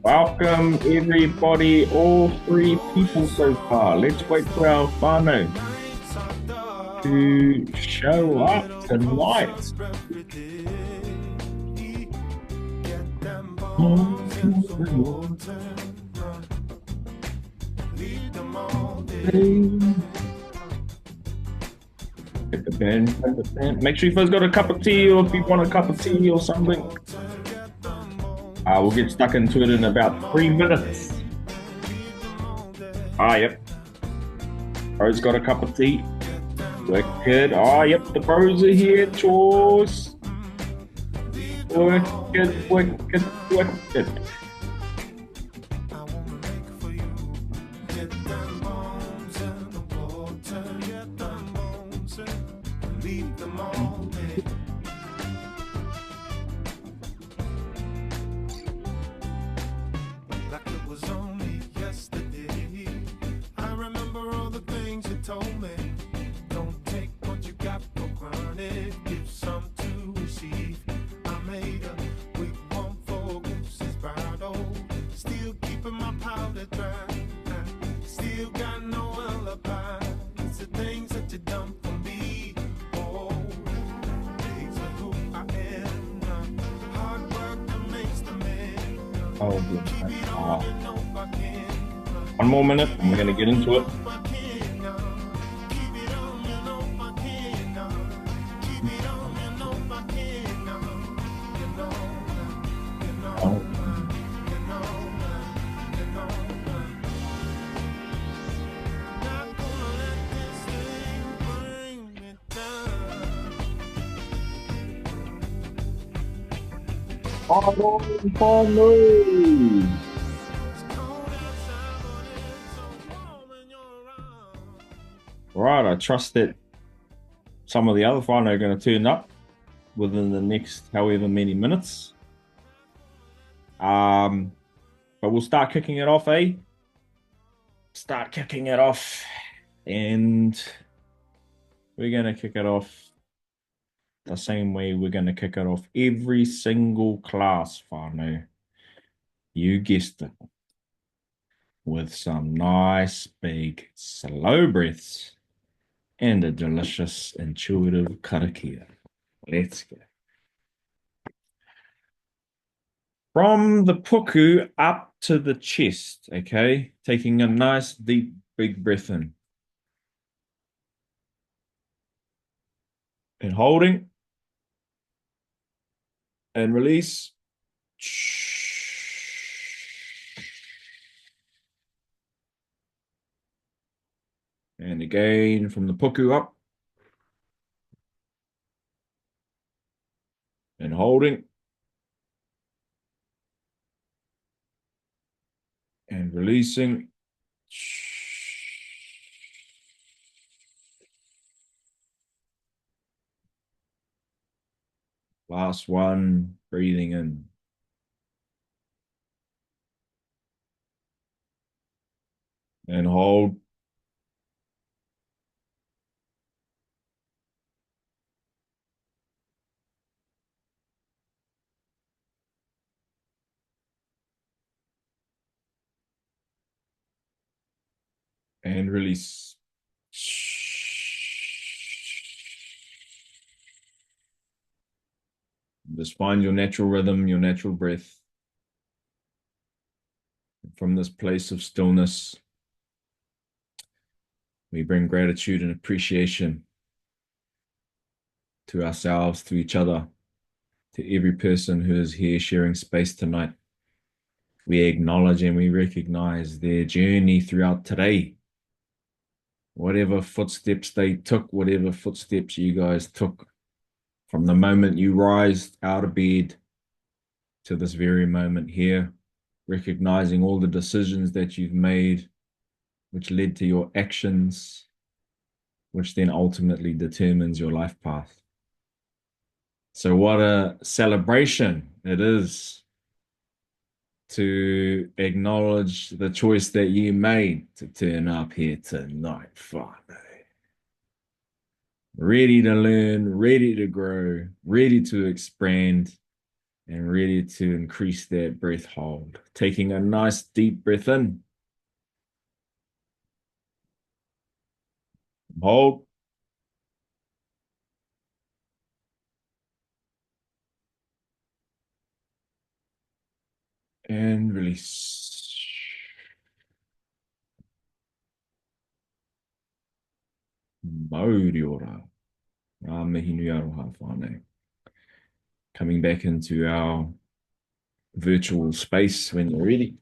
Welcome, everybody, all three people so far. Let's wait for our whānau to show up tonight. Hit the pen, hit the pen. Make sure you first got a cup of tea, or if you want a cup of tea or something. We'll get stuck into it in about 3 minutes. Yep. Bro's got a cup of tea. Wicked. Yep, the bros are here. Chores. Wicked, wicked, wicked. One more minute and we're going to get into it. Right, I trust that some of the other whānau are going to turn up within the next however many minutes. But we'll start kicking it off, eh? Start kicking it off. And we're going to kick it off the same way we're going to kick it off every single class, whānau. You guessed it. With some nice, big, slow breaths and a delicious, intuitive karakia. Let's go. From the puku up to the chest, okay? Taking a nice, deep, big breath in. And holding. And release. And again, from the puku up. And holding. And releasing. Last one, breathing in. And hold. And release. Just find your natural rhythm, your natural breath. From this place of stillness, we bring gratitude and appreciation to ourselves, to each other, to every person who is here sharing space tonight. We acknowledge and we recognize their journey throughout today. Whatever footsteps they took, whatever footsteps you guys took, from the moment you rise out of bed to this very moment here, recognizing all the decisions that you've made, which led to your actions, which then ultimately determines your life path. So what a celebration it is to acknowledge the choice that you made to turn up here tonight, whānau. Ready to learn, ready to grow, ready to expand, and ready to increase that breath hold. Taking a nice deep breath in, hold, and release. Mauri ora. Ngā mihi nui aroha whānau. Coming back into our virtual space when you're ready.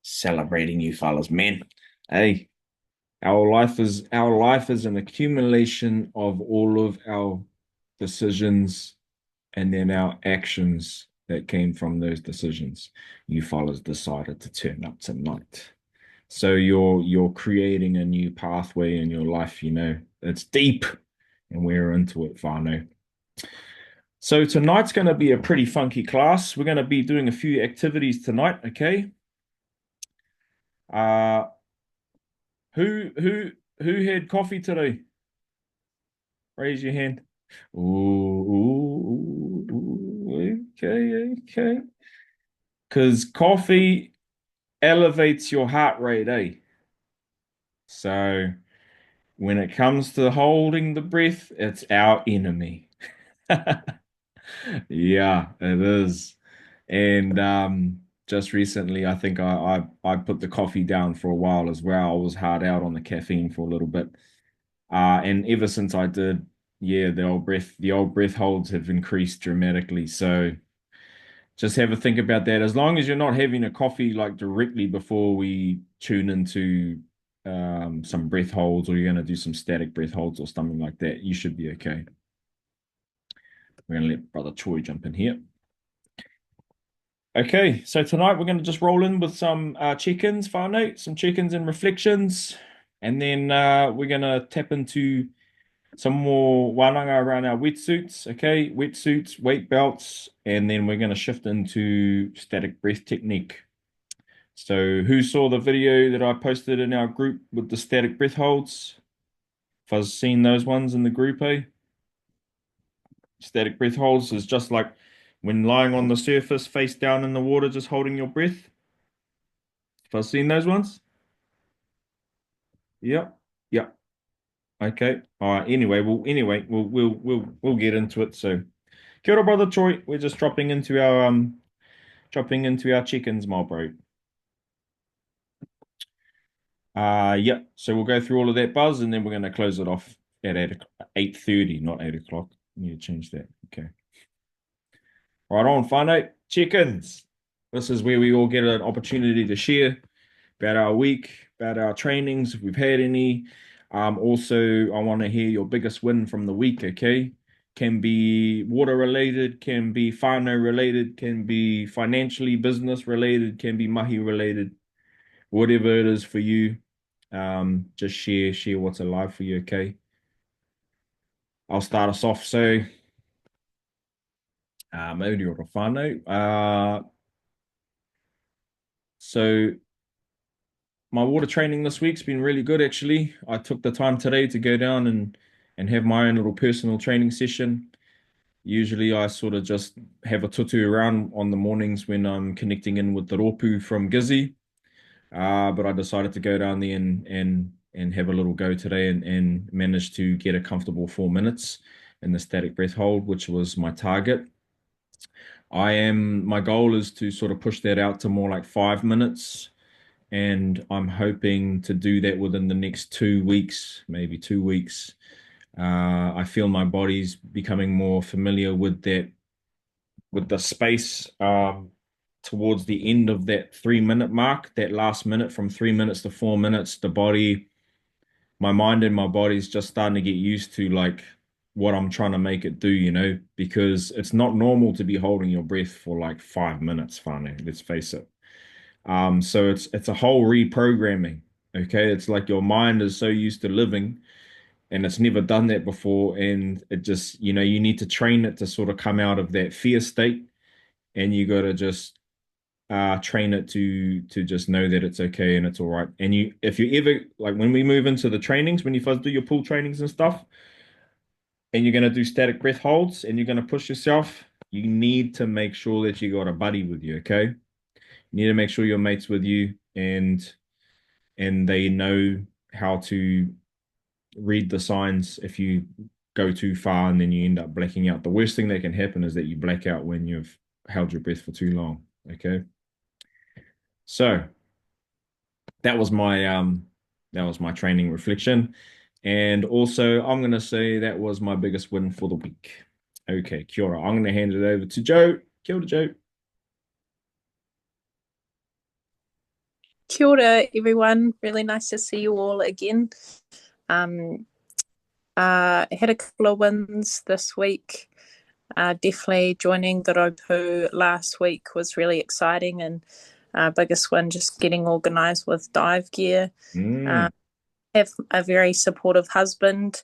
Celebrating you fellas, man. Hey, our life is an accumulation of all of our decisions and then our actions that came from those decisions. You fellas decided to turn up tonight. So you're creating a new pathway in your life, you know. It's deep and we're into it, Fano. So tonight's going to be a pretty funky class. We're going to be doing a few activities tonight, okay? Uh who had coffee today? Raise your hand. Okay, okay. Because coffee elevates your heart rate, eh? So when it comes to holding the breath, it's our enemy. Yeah, it is. And just recently, I think I put the coffee down for a while as well. I was hard out on the caffeine for a little bit. And ever since I did, yeah, the old breath holds have increased dramatically. So just have a think about that. As long as you're not having a coffee like directly before we tune into some breath holds, or you're going to do some static breath holds or something like that, you should be okay. We're going to let Brother Choi jump in here. Okay, so tonight we're going to just roll in with some check-ins, Farnote, some check-ins and reflections, and then we're going to tap into some more wānanga around our wetsuits, okay? Wetsuits, weight belts, and then we're going to shift into static breath technique. So who saw the video that I posted in our group with the static breath holds? If I've seen those ones in the group, eh? Static breath holds is just like when lying on the surface, face down in the water, just holding your breath. If I've seen those ones? Yep. Yep. Okay. All right. Anyway, we'll get into it. So, kia ora, brother Troy. We're just dropping into our chickens, my bro. Yeah. So we'll go through all of that buzz, and then we're going to close it off at 8:30, not 8 o'clock. Need to change that. Okay. Right on, whānau. Chickens. This is where we all get an opportunity to share about our week, about our trainings, if we've had any. Also, I want to hear your biggest win from the week, okay? Can be water related, can be whānau related, can be financially business related, can be mahi related, whatever it is for you. Just share what's alive for you, okay? I'll start us off. So, mauri ora whānau. So my water training this week's been really good actually. I took the time today to go down and have my own little personal training session. Usually I sort of just have a tutu around on the mornings when I'm connecting in with the ropu from Gizzy. But I decided to go down there and have a little go today and manage to get a comfortable 4 minutes in the static breath hold, which was my target. My goal is to sort of push that out to more like 5 minutes, and I'm hoping to do that within the next 2 weeks, maybe 2 weeks. I feel my body's becoming more familiar with that, with the space towards the end of that 3 minute mark, that last minute from 3 minutes to 4 minutes. My mind and my body's just starting to get used to like what I'm trying to make it do, because it's not normal to be holding your breath for like 5 minutes, Fane, let's face it. So it's a whole reprogramming. Okay. It's like your mind is so used to living and it's never done that before. And it just, you need to train it to sort of come out of that fear state. And you got to just train it to just know that it's okay and it's all right. And if you ever like when we move into the trainings, when you first do your pool trainings and stuff, and you're going to do static breath holds and you're going to push yourself, you need to make sure that you got a buddy with you, okay? You need to make sure your mate's with you and they know how to read the signs if you go too far and then you end up blacking out. The worst thing that can happen is that you black out when you've held your breath for too long, okay? So, that was my training reflection. And also, I'm going to say that was my biggest win for the week. Okay, kia ora. I'm going to hand it over to Joe. Kia ora, Joe. Kia ora, everyone. Really nice to see you all again. Um, I had a couple of wins this week. Definitely joining the Ropu last week was really exciting, and biggest win just getting organised with dive gear. Mm. Have a very supportive husband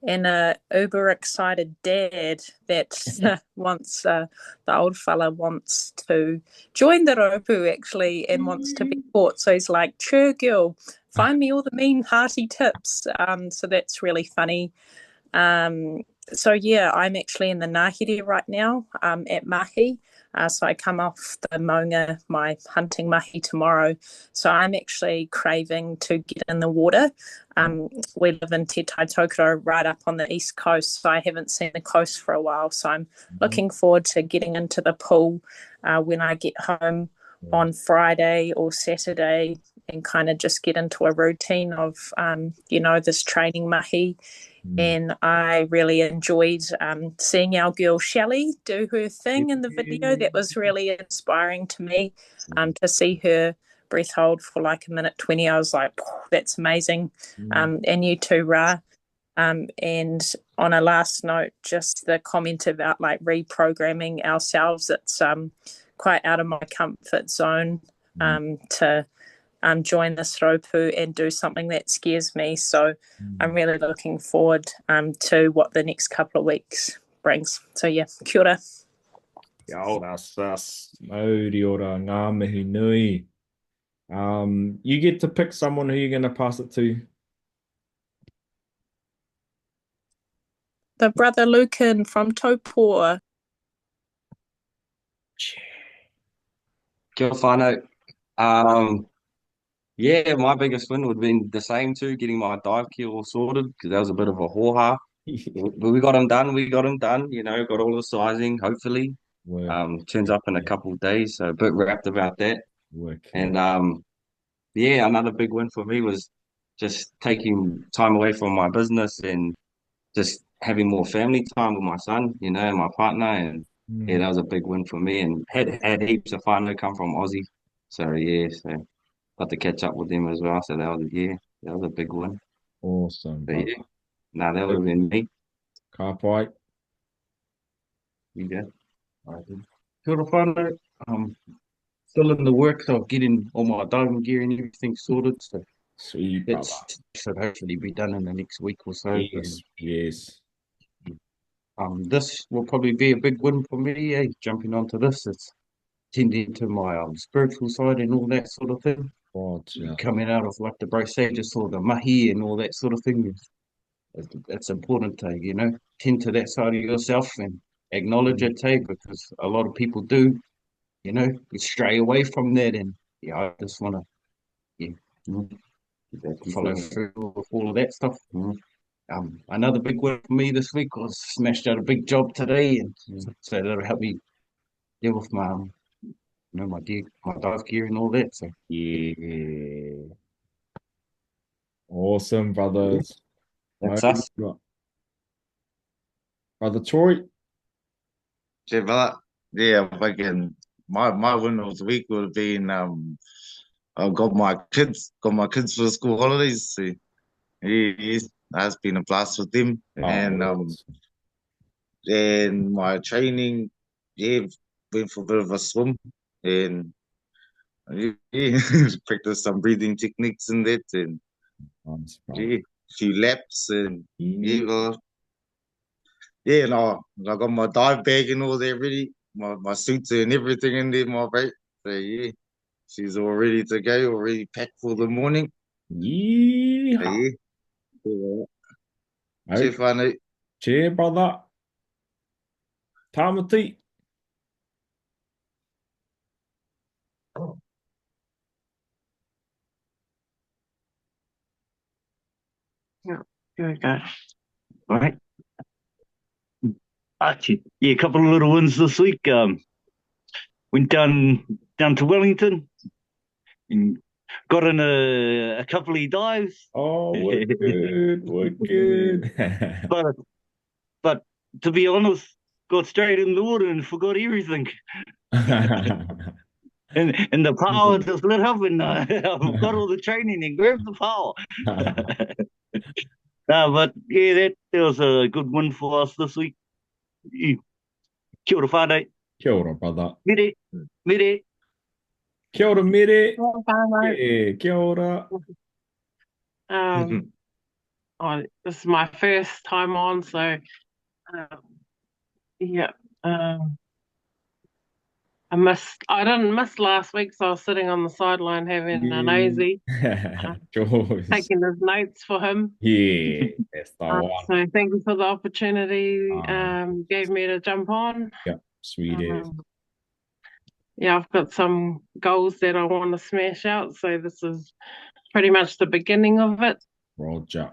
and a uber excited dad that wants the old fella wants to join the ropu actually and wants to be taught. So he's like, "Sure, girl, find me all the mean hearty tips." So that's really funny. Um, so yeah, I'm actually in the Ngāhere right now at Mahi. So I come off the maunga, my hunting mahi tomorrow. So I'm actually craving to get in the water. We live in Te Tai Tokoro right up on the east coast, so I haven't seen the coast for a while. So I'm looking forward to getting into the pool when I get home on Friday or Saturday and kind of just get into a routine of, this training mahi. And I really enjoyed seeing our girl Shelley do her thing in the video. That was really inspiring to me to see her breath hold for like a minute 20. I was like, that's amazing. And you too, Ra. And on a last note, just the comment about like reprogramming ourselves, it's quite out of my comfort zone to join this ropu and do something that scares me. So I'm really looking forward to what the next couple of weeks brings. So yeah, kia ora. Kia ora, sis. Mauri ora, ngā mihi nui. You get to pick someone who you're going to pass it to. The brother Lucan from Taupo. Kia ora whānau. Yeah, my biggest win would have been the same too, getting my dive gear all sorted because that was a bit of a hoha. But we got him done. We got him done. Got all the sizing. Hopefully, Work, turns up in a yeah, couple of days. So a bit wrapped about that. work, yeah. And yeah, another big win for me was just taking time away from my business and just having more family time with my son. And my partner. And yeah, Mm, that was a big win for me. And had heaps of fun. They come from Aussie. So yeah, so got to catch up with them as well. So that was a big one. awesome, But brother. yeah, no, that would have been me. Ka pai. You go. I did. Sort of fun though. Still in the works of getting all my diving gear and everything sorted. So Sweet, that brother. should hopefully be done in the next week or so. Yes, yes. This will probably be a big win for me. Jumping onto this, it's tending to my spiritual side and all that sort of thing. Gotcha. Coming out of like the bro say, just all the mahi and all that sort of thing. It's important to, tend to that side of yourself and acknowledge it, because a lot of people do, stray away from that. And yeah, I just want to, yeah, mm, follow through with all of that stuff. Another big win for me this week was smashed out a big job today, and so that'll help me deal with my, my dive gear and all that. So Yeah. Awesome, yeah, brothers. that's us. Brother Troy. Okay, but yeah, fucking my win of the week would have been I got my kids for the school holidays. So yeah, that's been a blast with them. And Oh, awesome. and my training, yeah, went for a bit of a swim and yeah, practice some breathing techniques in that and Nice, brother. yeah, a few laps and Yeah. yeah, well, yeah, no, I got my dive bag and all that ready, my suits and everything in there, my mate. So yeah. She's all ready to go, already packed for the morning. So, Yeehaw. yeah. Yeah. Okay. Cheers, Fanu. Che, brother. Tamati. Yeah, here we go. All right. Actually, yeah, a couple of little ones this week. Went down to Wellington and got in a couple of dives. Oh, what good, what good. but but to be honest, got straight in the water and forgot everything. And the power just lit up, and I've got all the training and grabbed the power. No, but yeah, that was a good win for us this week. Yeah. Kia ora whānau. Kia ora, brother. Mere, mere. Kia ora, mere. Well, Barlow, Yeah, kia ora. um, this is my first time on, so um, yeah, um, I didn't miss last week, so I was sitting on the sideline having a nosy, Jaws. taking his notes for him. Yeah, that's the one. So thank you for the opportunity gave me to jump on. Yeah, sweet as. Yeah, I've got some goals that I want to smash out, so this is pretty much the beginning of it. Roger.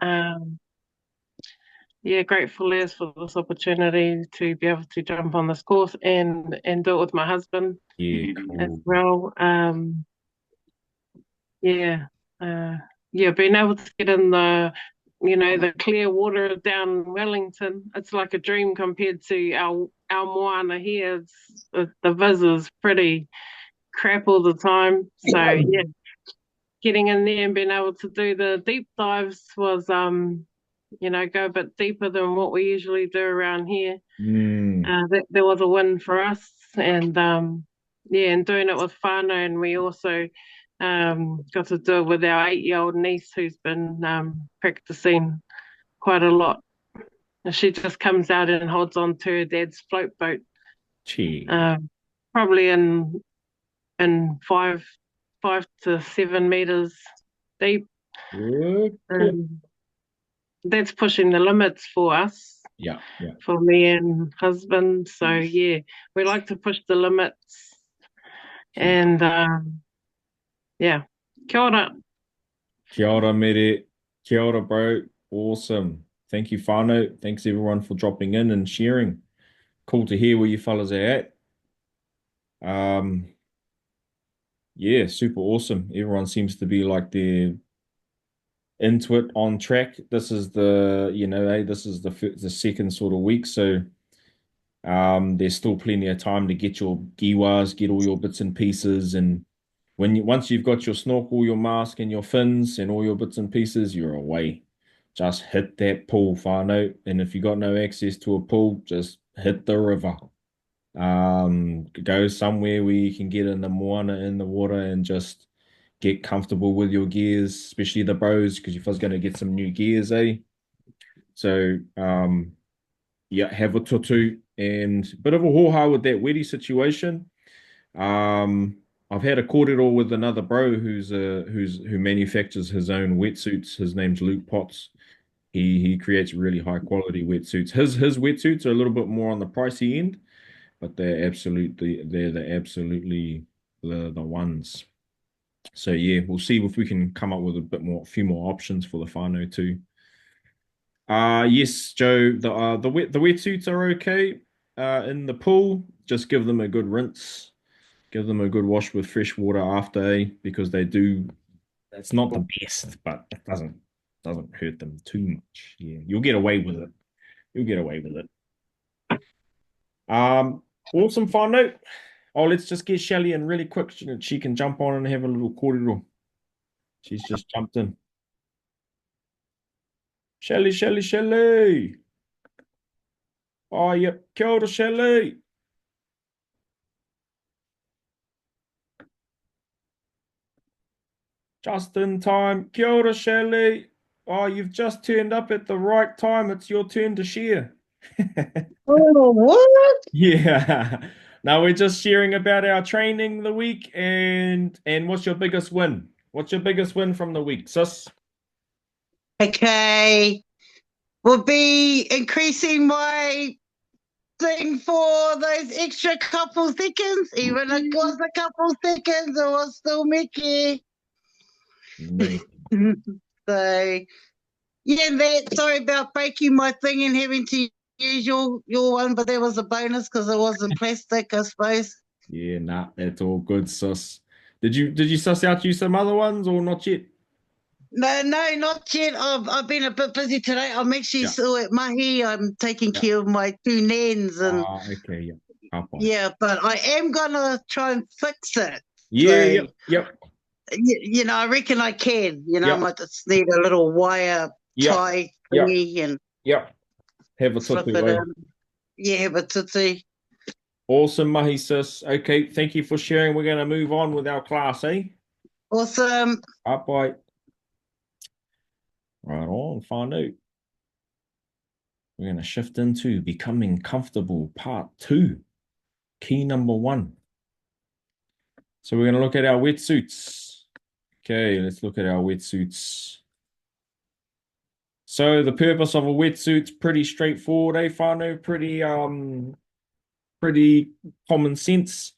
Yeah, grateful as for this opportunity to be able to jump on this course and do it with my husband Yeah, as cool. well. Yeah, being able to get in the clear water down Wellington, it's like a dream compared to our moana here. The viz is pretty crap all the time. So yeah, getting in there and being able to do the deep dives was go a bit deeper than what we usually do around here. That was a win for us, and and doing it with whānau, and we also got to do it with our 8-year-old niece who's been practicing quite a lot. And she just comes out and holds on to her dad's float boat, Gee. probably in 5 to 7 meters deep. That's pushing the limits for us. Yeah. For me and husband. So yeah, we like to push the limits. And yeah, kia ora. Kia ora, mere. Kia ora, bro. Awesome. Thank you, whānau. Thanks, everyone, for dropping in and sharing. Cool to hear where you fellas are at. Yeah, super awesome. Everyone seems to be like they're into it, on track. This is this is the second sort of week, so there's still plenty of time to get your giwas, get all your bits and pieces, and once you've got your snorkel, your mask, and your fins, and all your bits and pieces, you're away. Just hit that pool, whānau, and if you got no access to a pool, just hit the river. Go somewhere where you can get in the moana in the water and just get comfortable with your gears, especially the bros, because you're first going to get some new gears, eh? So, yeah, have a tutu and a bit of a ho-ha with that wetty situation. I've had a kōrero with another bro who manufactures his own wetsuits. His name's Luke Potts. He creates really high quality wetsuits. His wetsuits are a little bit more on the pricey end, but they're absolutely the ones. So yeah, we'll see if we can come up with a few more options for the whānau too. Yes, Joe, the wetsuits are okay. In the pool, just give them a good rinse. Give them a good wash with fresh water after, because they do. It's not the best, but it doesn't hurt them too much. Yeah, you'll get away with it. You'll get away with it. Awesome whānau. Oh, let's just get Shelly in really quick. She can jump on and have a little kōrero. She's just jumped in. Shelly. Oh, yep. Kia ora, Shelly. Just in time. Kia ora, Shelly. Oh, you've just turned up at the right time. It's your turn to share. Oh, what? Yeah. Now we're just sharing about our training the week and what's your biggest win? What's your biggest win from the week, sis? Okay. would be increasing my thing for those extra couple seconds. Even if it was a couple seconds, it was still Mickey. Nice. So yeah, sorry about breaking my thing and having to use your one, but that was a bonus because it wasn't plastic, I suppose. Yeah, nah, that's all good, sus. Did you suss out you some other ones or not yet? No, not yet. I've been a bit busy today. I'm actually Yeah, still at Mahi. I'm taking yeah. care of my two nans, and Okay, yeah. Up on. yeah, but I am gonna try and fix it. Yeah, So yep, I reckon I can. I yep, might just need a little wire yep, tie yep, thingy and yep. Have a slip tutu, it eh? in. Yeah, but Titi. Awesome, mahi sis. Okay, thank you for sharing. We're going to move on with our class, eh? Awesome. Up, bye. Right on, whānau. We're going to shift into becoming comfortable, part 2, key number 1. So we're going to look at our wetsuits. Okay, let's look at our wetsuits. So the purpose of a wetsuit's pretty straightforward, eh, whānau? Pretty common sense.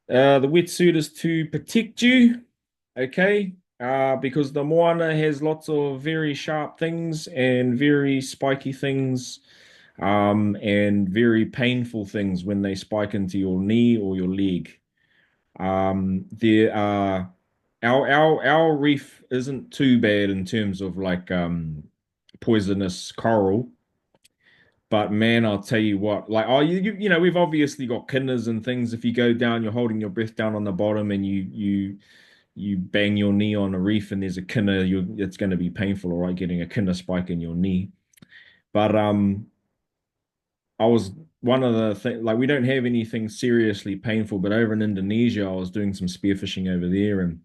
The wetsuit is to protect you, okay? Because the moana has lots of very sharp things and very spiky things, and very painful things when they spike into your knee or your leg. There are our reef isn't too bad in terms of like poisonous coral. But man, I'll tell you what, like, oh, we've obviously got kinners and things. If you go down, you're holding your breath down on the bottom, and you bang your knee on a reef, and there's a kinner, it's going to be painful, all right, getting a kinner spike in your knee. But I was one of the things, like, we don't have anything seriously painful, but over in Indonesia, I was doing some spearfishing over there, and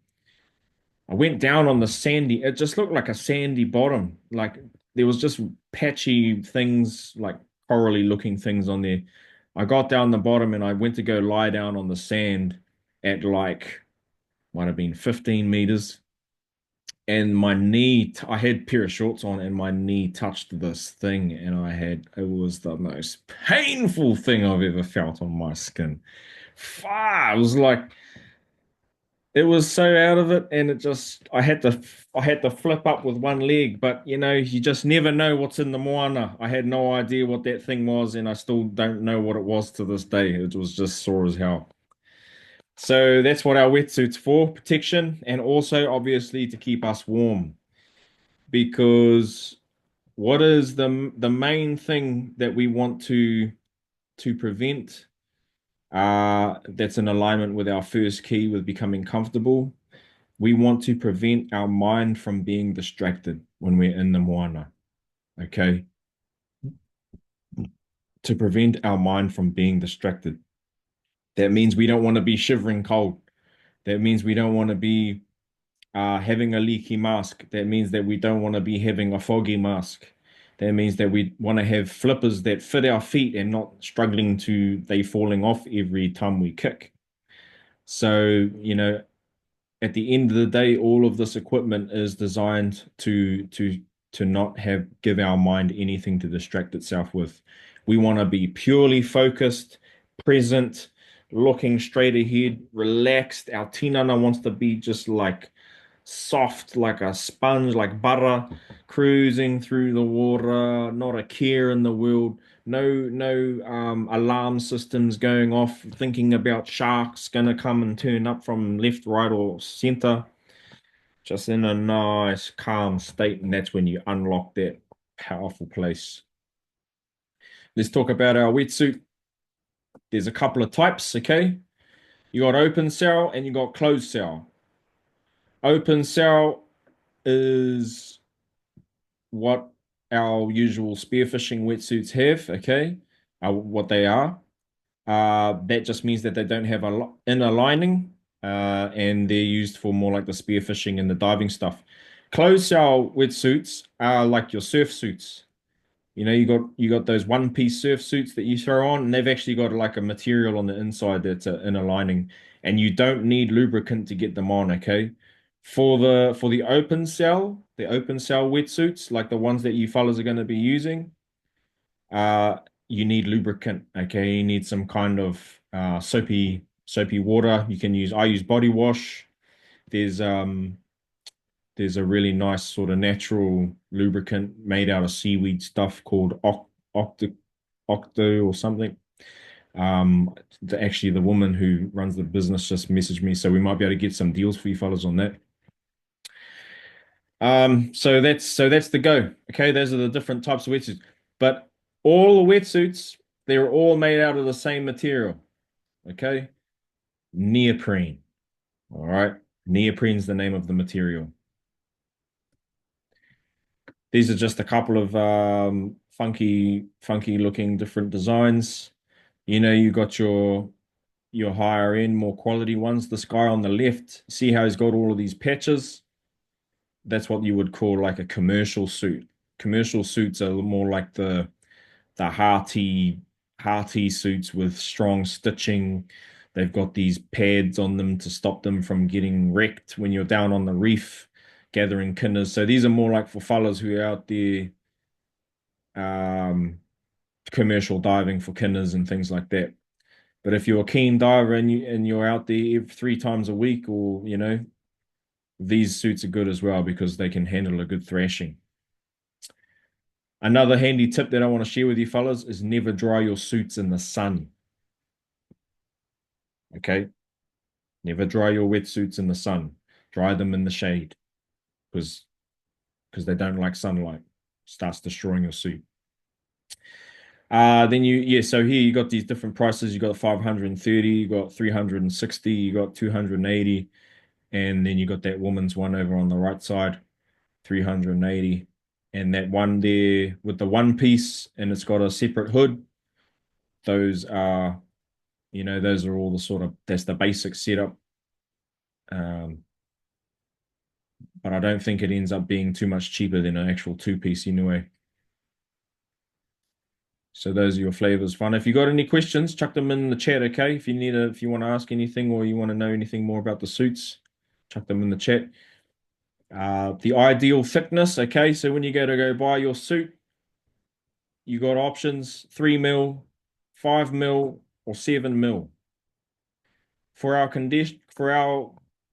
I went down on the sandy. It just looked like a sandy bottom. Like there was just patchy things, like corally looking things on there. I got down the bottom and I went to go lie down on the sand at like might have been 15 meters. And my knee, I had a pair of shorts on and my knee touched this thing. And it was the most painful thing I've ever felt on my skin. It was like, it was so out of it, and I had to flip up with one leg, but you just never know what's in the moana. I had no idea what that thing was, and I still don't know what it was to this day. It was just sore as hell. So that's what our wetsuit's for, protection, and also obviously to keep us warm. Because what is the main thing that we want to prevent? That's in alignment with our first key with becoming comfortable. We want to prevent our mind from being distracted when we're in the moana. Okay. To prevent our mind from being distracted. That means we don't want to be shivering cold. That means we don't want to be having a leaky mask. That means that we don't want to be having a foggy mask. That means that we want to have flippers that fit our feet and not struggling to they falling off every time we kick. So, at the end of the day, all of this equipment is designed to not give our mind anything to distract itself with. We want to be purely focused, present, looking straight ahead, relaxed. Our tinana wants to be just like soft, like a sponge, like butter, cruising through the water, not a care in the world. No alarm systems going off, thinking about sharks gonna come and turn up from left, right, or center. Just in a nice, calm state, and that's when you unlock that powerful place. Let's talk about our wetsuit. There's a couple of types, okay? You got open cell and you got closed cell. Open cell is what our usual spearfishing wetsuits have, okay? What they are. That just means that they don't have a inner lining, and they're used for more like the spearfishing and the diving stuff. Closed cell wetsuits are like your surf suits. You got those one-piece surf suits that you throw on, and they've actually got like a material on the inside that's an inner lining, and you don't need lubricant to get them on, okay? For the open cell wetsuits, like the ones that you fellas are going to be using, you need lubricant. Okay, you need some kind of soapy water. You can use. I use body wash. There's um there's a really nice sort of natural lubricant made out of seaweed stuff called Octo or something. Actually, the woman who runs the business just messaged me, so we might be able to get some deals for you fellas on that. So that's the go. Okay, those are the different types of wetsuits. But all the wetsuits, they're all made out of the same material. Okay, neoprene. All right, neoprene's the name of the material. These are just a couple of funky looking different designs. You know, you got your higher end, more quality ones. This guy on the left, see how he's got all of these patches? That's what you would call like a commercial suit. Commercial suits are more like the hearty suits with strong stitching. They've got these pads on them to stop them from getting wrecked when you're down on the reef gathering kinners. So these are more like for fellas who are out there commercial diving for kinners and things like that. But if you're a keen diver and you're out there 3 times a week, or these suits are good as well because they can handle a good thrashing. Another handy tip that I want to share with you fellas is never dry your suits in the sun. Okay? Never dry your wetsuits in the sun. Dry them in the shade because they don't like sunlight. Starts destroying your suit. So here you got these different prices. You got 530, you got 360, you got 280, and then you got that woman's one over on the right side, 380. And that one there with the one piece and it's got a separate hood. Those are, those are all that's the basic setup. But I don't think it ends up being too much cheaper than an actual two-piece anyway. So those are your flavors. Fun. If you got any questions, chuck them in the chat, okay? If you want to ask anything or you want to know anything more about the suits, chuck them in the chat. The ideal thickness, okay? So when you go buy your suit, you got options 3 mil, 5 mil, or 7 mil. For our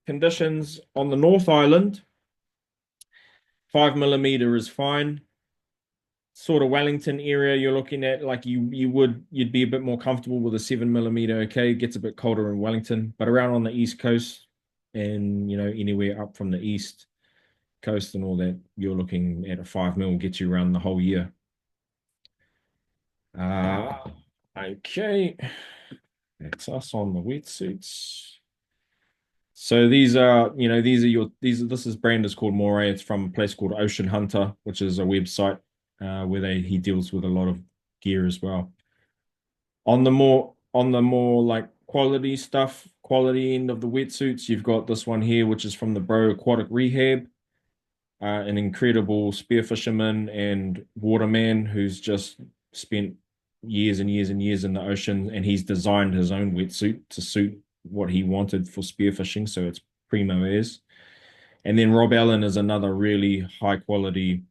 conditions on the North Island, 5 millimeter is fine. Sort of Wellington area, you're looking at like you'd be a bit more comfortable with a 7 millimeter. Okay, it gets a bit colder in Wellington, but around on the East Coast and anywhere up from the East Coast and all that, you're looking at a 5 mil gets you around the whole year. Okay, that's us on the wetsuits. So this brand is called Moray. It's from a place called Ocean Hunter, which is a website where he deals with a lot of gear as well. On the more like quality stuff, quality end of the wetsuits, you've got this one here, which is from the Bro Aquatic Rehab, an incredible spearfisherman and waterman who's just spent years and years and years in the ocean, and he's designed his own wetsuit to suit what he wanted for spearfishing, so it's primo as. And then Rob Allen is another really high quality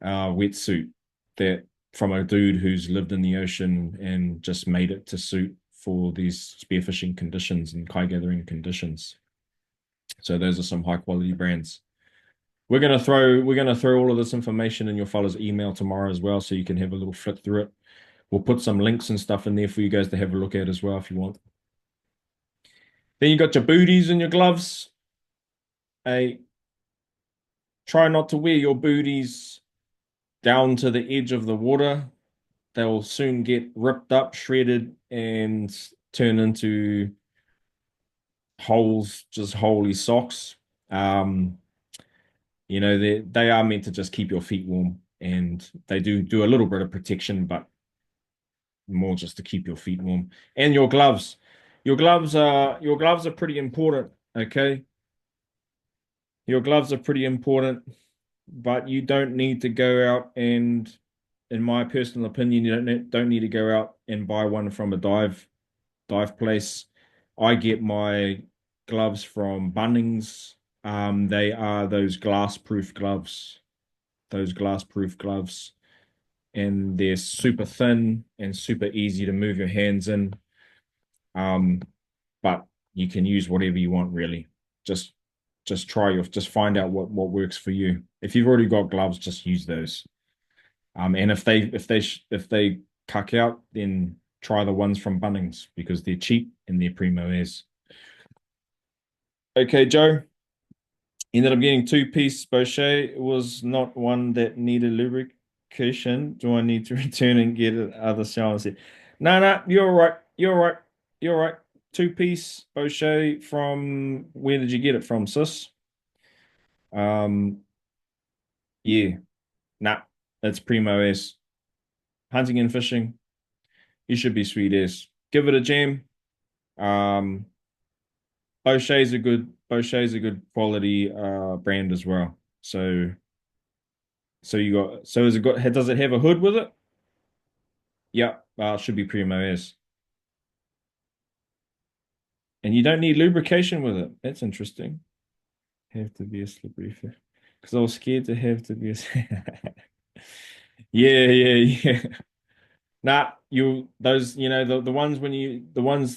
wetsuit that from a dude who's lived in the ocean and just made it to suit for these spearfishing conditions and kai gathering conditions. So those are some high quality brands. We're gonna throw all of this information in your fellas' email tomorrow as well, so you can have a little flick through it. We'll put some links and stuff in there for you guys to have a look at as well if you want. Then you got your booties and your gloves. Try not to wear your booties down to the edge of the water. They'll soon get ripped up, shredded, and turn into holes, just holy socks. They are meant to just keep your feet warm, and they do a little bit of protection, but more just to keep your feet warm. And your gloves. Your gloves are pretty important, okay? Your gloves are pretty important, but you don't need to go out and, in my personal opinion, you don't need to go out and buy one from a dive place. I get my gloves from Bunnings. They are those glass-proof gloves. Those glass-proof gloves. And they're super thin and super easy to move your hands in. But you can use whatever you want, really. Just just find out what works for you. If you've already got gloves, just use those. And if they cuck out, then try the ones from Bunnings because they're cheap and they're primo airs. Okay, Joe. Ended up getting two-piece Bochet. It was not one that needed lubrication. Do I need to return and get other shower set? No, no, you're all right. You're all right. You're all right. Two-piece Bochet from where did you get it from, sis? Yeah. Nah, it's primo S. Hunting and fishing. You should be sweet as. Give it a jam. Um, Bochet's a good quality brand as well. So you got so is it got does it have a hood with it? Yeah, it should be primo S. And you don't need lubrication with it. That's interesting. Have to be a slippery fish. Because I was scared to have to be a Yeah, yeah, yeah. Nah, those, the ones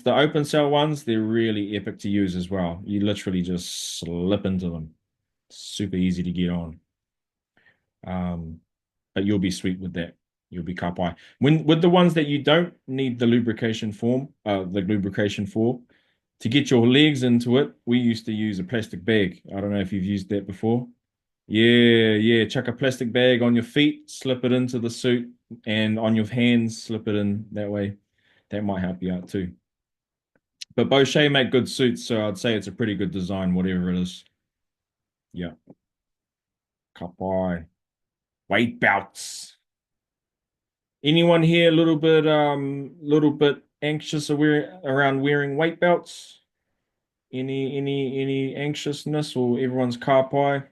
the open cell ones, they're really epic to use as well. You literally just slip into them. Super easy to get on. But you'll be sweet with that. You'll be kapai. When with the ones that you don't need the lubrication for, to get your legs into it, we used to use a plastic bag. I don't know if you've used that before. Yeah, yeah. Chuck a plastic bag on your feet, slip it into the suit, and on your hands, slip it in that way. That might help you out too. But Bochet make good suits, so I'd say it's a pretty good design, whatever it is. Yeah. Kapai. Weight belts. Anyone here a little bit anxious around wearing weight belts? Any anxiousness or everyone's car pie?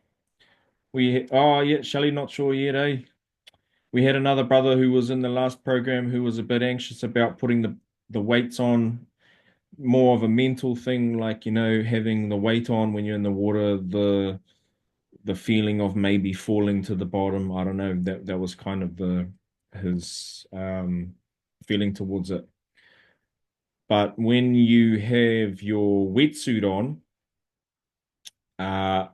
Oh yeah, Shelley, not sure yet, eh? We had another brother who was in the last program who was a bit anxious about putting the weights on, more of a mental thing, like having the weight on when you're in the water, the feeling of maybe falling to the bottom. I don't know. That was kind of the his feeling towards it. But when you have your wetsuit on, uh,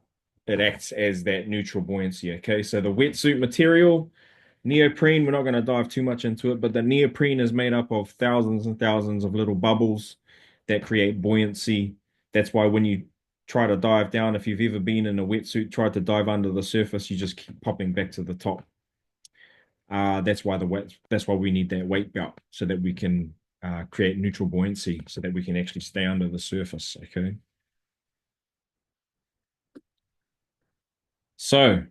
it acts as that neutral buoyancy. Okay, so the wetsuit material, neoprene, we're not going to dive too much into it, but the neoprene is made up of thousands and thousands of little bubbles that create buoyancy. That's why when you try to dive down, if you've ever been in a wetsuit, tried to dive under the surface, you just keep popping back to the top. That's why we need that weight belt so that we can create neutral buoyancy so that we can actually stay under the surface. Okay. So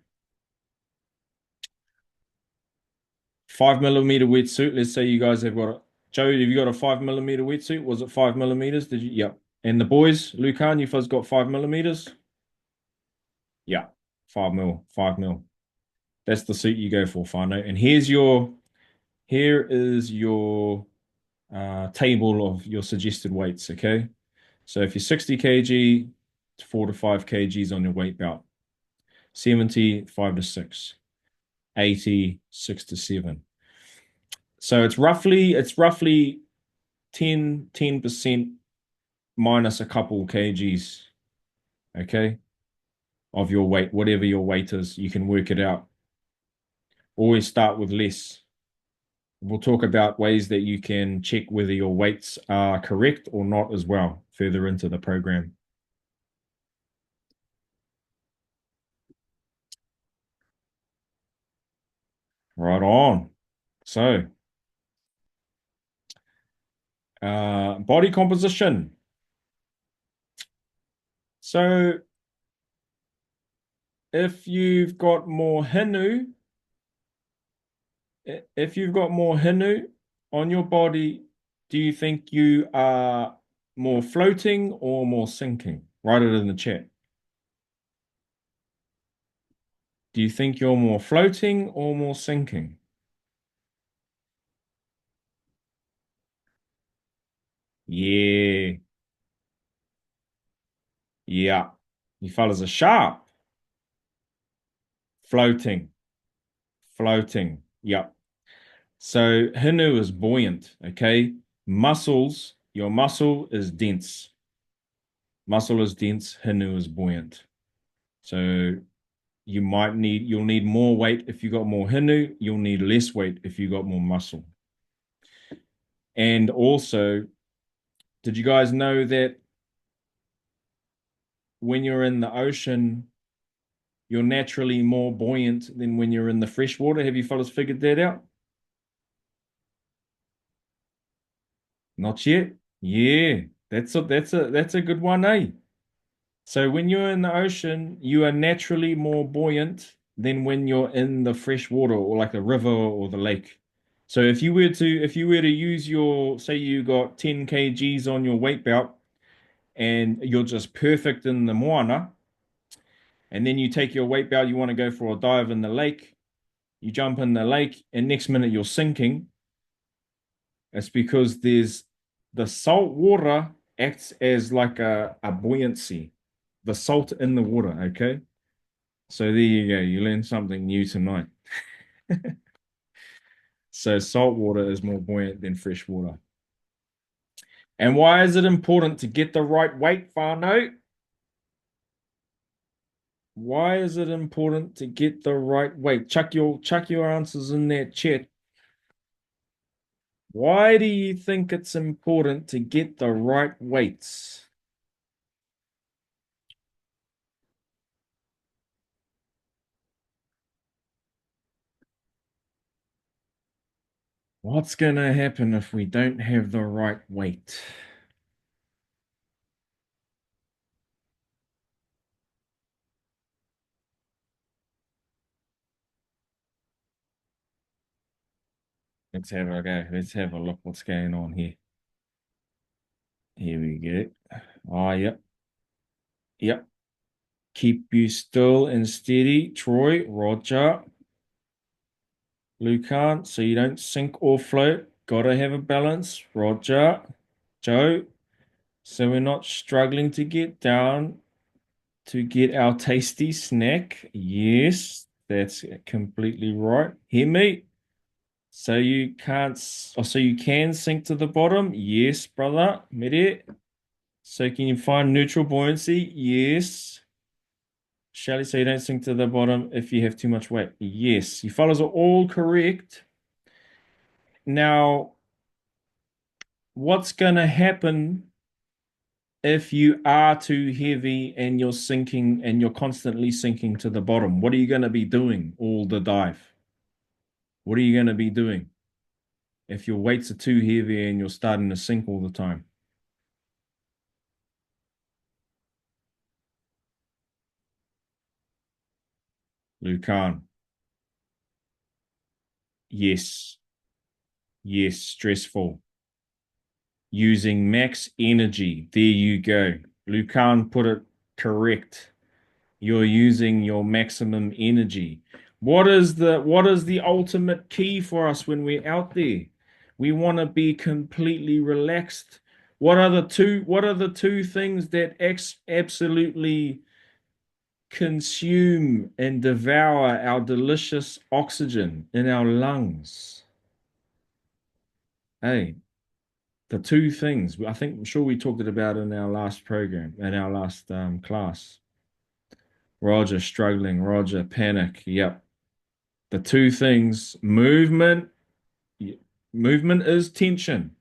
5 millimeter wetsuit. Let's say you guys have got Joe, have you got a 5 millimeter wetsuit? Was it 5 millimeters? Did you? Yep. And the boys, Lucan, you guys got 5 millimeters? Yeah. 5 mil, 5 mil. That's the suit you go for, Fano. And here is your table of your suggested weights, okay? So if you're 60 kg, 4 to 5 kgs on your weight belt. 70, 5 to 6. 80, 6 to 7. So it's roughly 10% minus a couple kgs, okay, of your weight, whatever your weight is, you can work it out. Always start with less. We'll talk about ways that you can check whether your weights are correct or not as well further into the program. Right on. So, body composition. So, if you've got more hinu, on your body, do you think you are more floating or more sinking? Write it in the chat. Do you think you're more floating or more sinking? Yeah. Yeah. You fellas are sharp. Floating. Floating. Yep. So hinu is buoyant, okay? Muscles, your muscle is dense. Muscle is dense, hinu is buoyant. So you'll need more weight if you got more hinu, you'll need less weight if you got more muscle. And also, did you guys know that when you're in the ocean, you're naturally more buoyant than when you're in the fresh water? Have you fellas figured that out? Not yet. Yeah, that's a good one, eh? So when you're in the ocean, you are naturally more buoyant than when you're in the fresh water or like the river or the lake. So if you were to use your, say you got 10 kgs on your weight belt and you're just perfect in the moana, and then you take your weight belt, you want to go for a dive in the lake, you jump in the lake, and next minute you're sinking. It's because there's the salt water acts as like a buoyancy, the salt in the water, okay? So there you go. You learned something new tonight. So salt water is more buoyant than fresh water. And why is it important to get the right weight, Fano? Why is it important to get the right weight? Chuck your answers in that chat. Why do you think it's important to get the right weights? What's going to happen if we don't have the right weight? Let's have a go. Let's have a look what's going on here. Here we go. Oh, yep. Yep. Keep you still and steady, Troy, Roger, Lucan, so you don't sink or float. Gotta have a balance, Roger, Joe, so we're not struggling to get down to get our tasty snack. Yes, that's completely right. Hear me? So you can't, so you can sink to the bottom? Yes, brother. Mede. So can you find neutral buoyancy? Yes. Shelley, so you don't sink to the bottom if you have too much weight. Yes, you fellas are all correct. Now, what's going to happen if you are too heavy and you're sinking and you're constantly sinking to the bottom? What are you going to be doing all the dive? What are you going to be doing if your weights are too heavy and you're starting to sink all the time? Lucan. Yes. Yes, stressful. Using max energy. There you go. Lucan put it correct. You're using your maximum energy. What is the ultimate key for us when we're out there? We want to be completely relaxed. What are the two things that absolutely consume and devour our delicious oxygen in our lungs? Hey, the two things. I'm sure we talked about in our last program, in our last class. Roger struggling, Roger panic. Yep. The two things, movement. Movement is tension.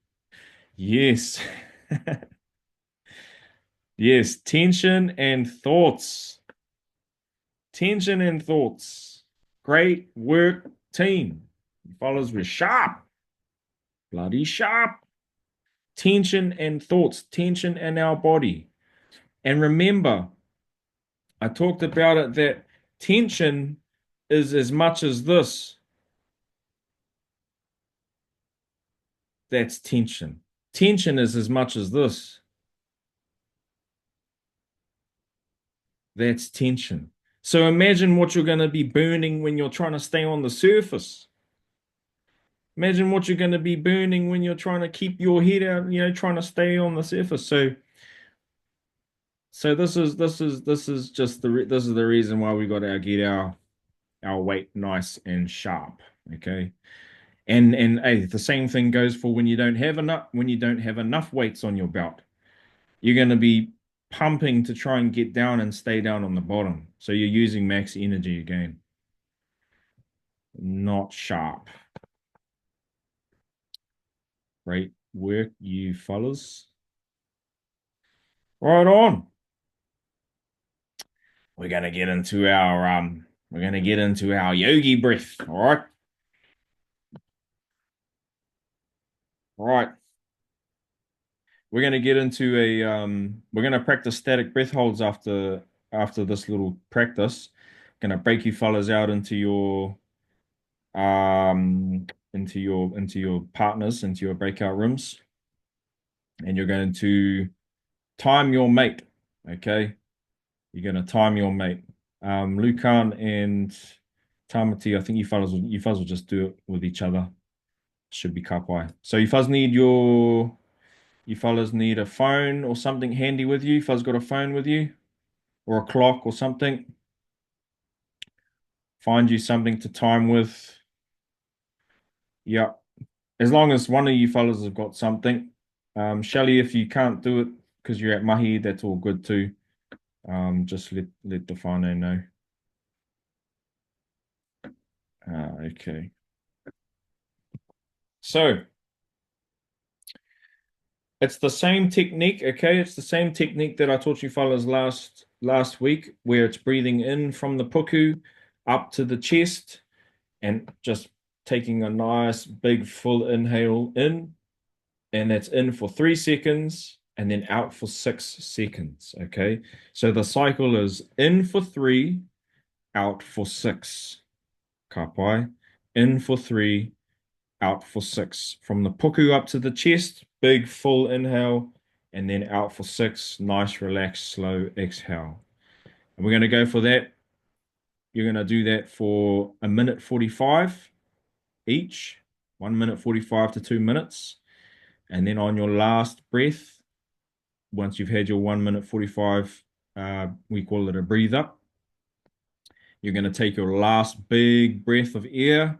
Yes. Yes, tension and thoughts. Tension and thoughts. Great work, team. Follows with sharp. Bloody sharp. Tension and thoughts. Tension in our body. And remember, I talked about it that tension is as much as this. That's tension. Tension is as much as this. That's tension. So imagine what you're going to be burning when you're trying to stay on the surface. Imagine what you're going to be burning when you're trying to keep your head out, trying to stay on the surface. So So this is just this is the reason why we got to get our weight nice and sharp. Okay. And hey, the same thing goes for when you don't have enough weights on your belt. You're going to be pumping to try and get down and stay down on the bottom. So you're using max energy again. Not sharp. Great work, you fellas. Right on. We're gonna get into our yogi breath. All right. All right. We're gonna get into we're gonna practice static breath holds after this little practice. Gonna break you fellas out into your partners, into your breakout rooms, and you're going to time your mate. Okay. You're gonna time your mate. Lucan and Tamati, I think you fellas will just do it with each other. Should be kapai. So you fellas need a phone or something handy with you. You fellas got a phone with you or a clock or something. Find you something to time with. Yeah. As long as one of you fellas have got something. Shelly, if you can't do it because you're at mahi, that's all good too. Just let the whānau know. Okay. So it's the same technique, okay? It's the same technique that I taught you fellas last week, where it's breathing in from the puku up to the chest and just taking a nice big full inhale in, and that's in for 3 seconds and then out for 6 seconds, okay? So the cycle is in for 3, out for 6. Kapai. In for 3, out for 6. From the puku up to the chest, big full inhale, and then out for 6. Nice, relaxed, slow exhale. And we're going to go for that. You're going to do that for 1 minute 45 each, 1 minute 45 to 2 minutes. And then on your last breath, once you've had your 1 minute 45, we call it a breathe up. You're going to take your last big breath of air,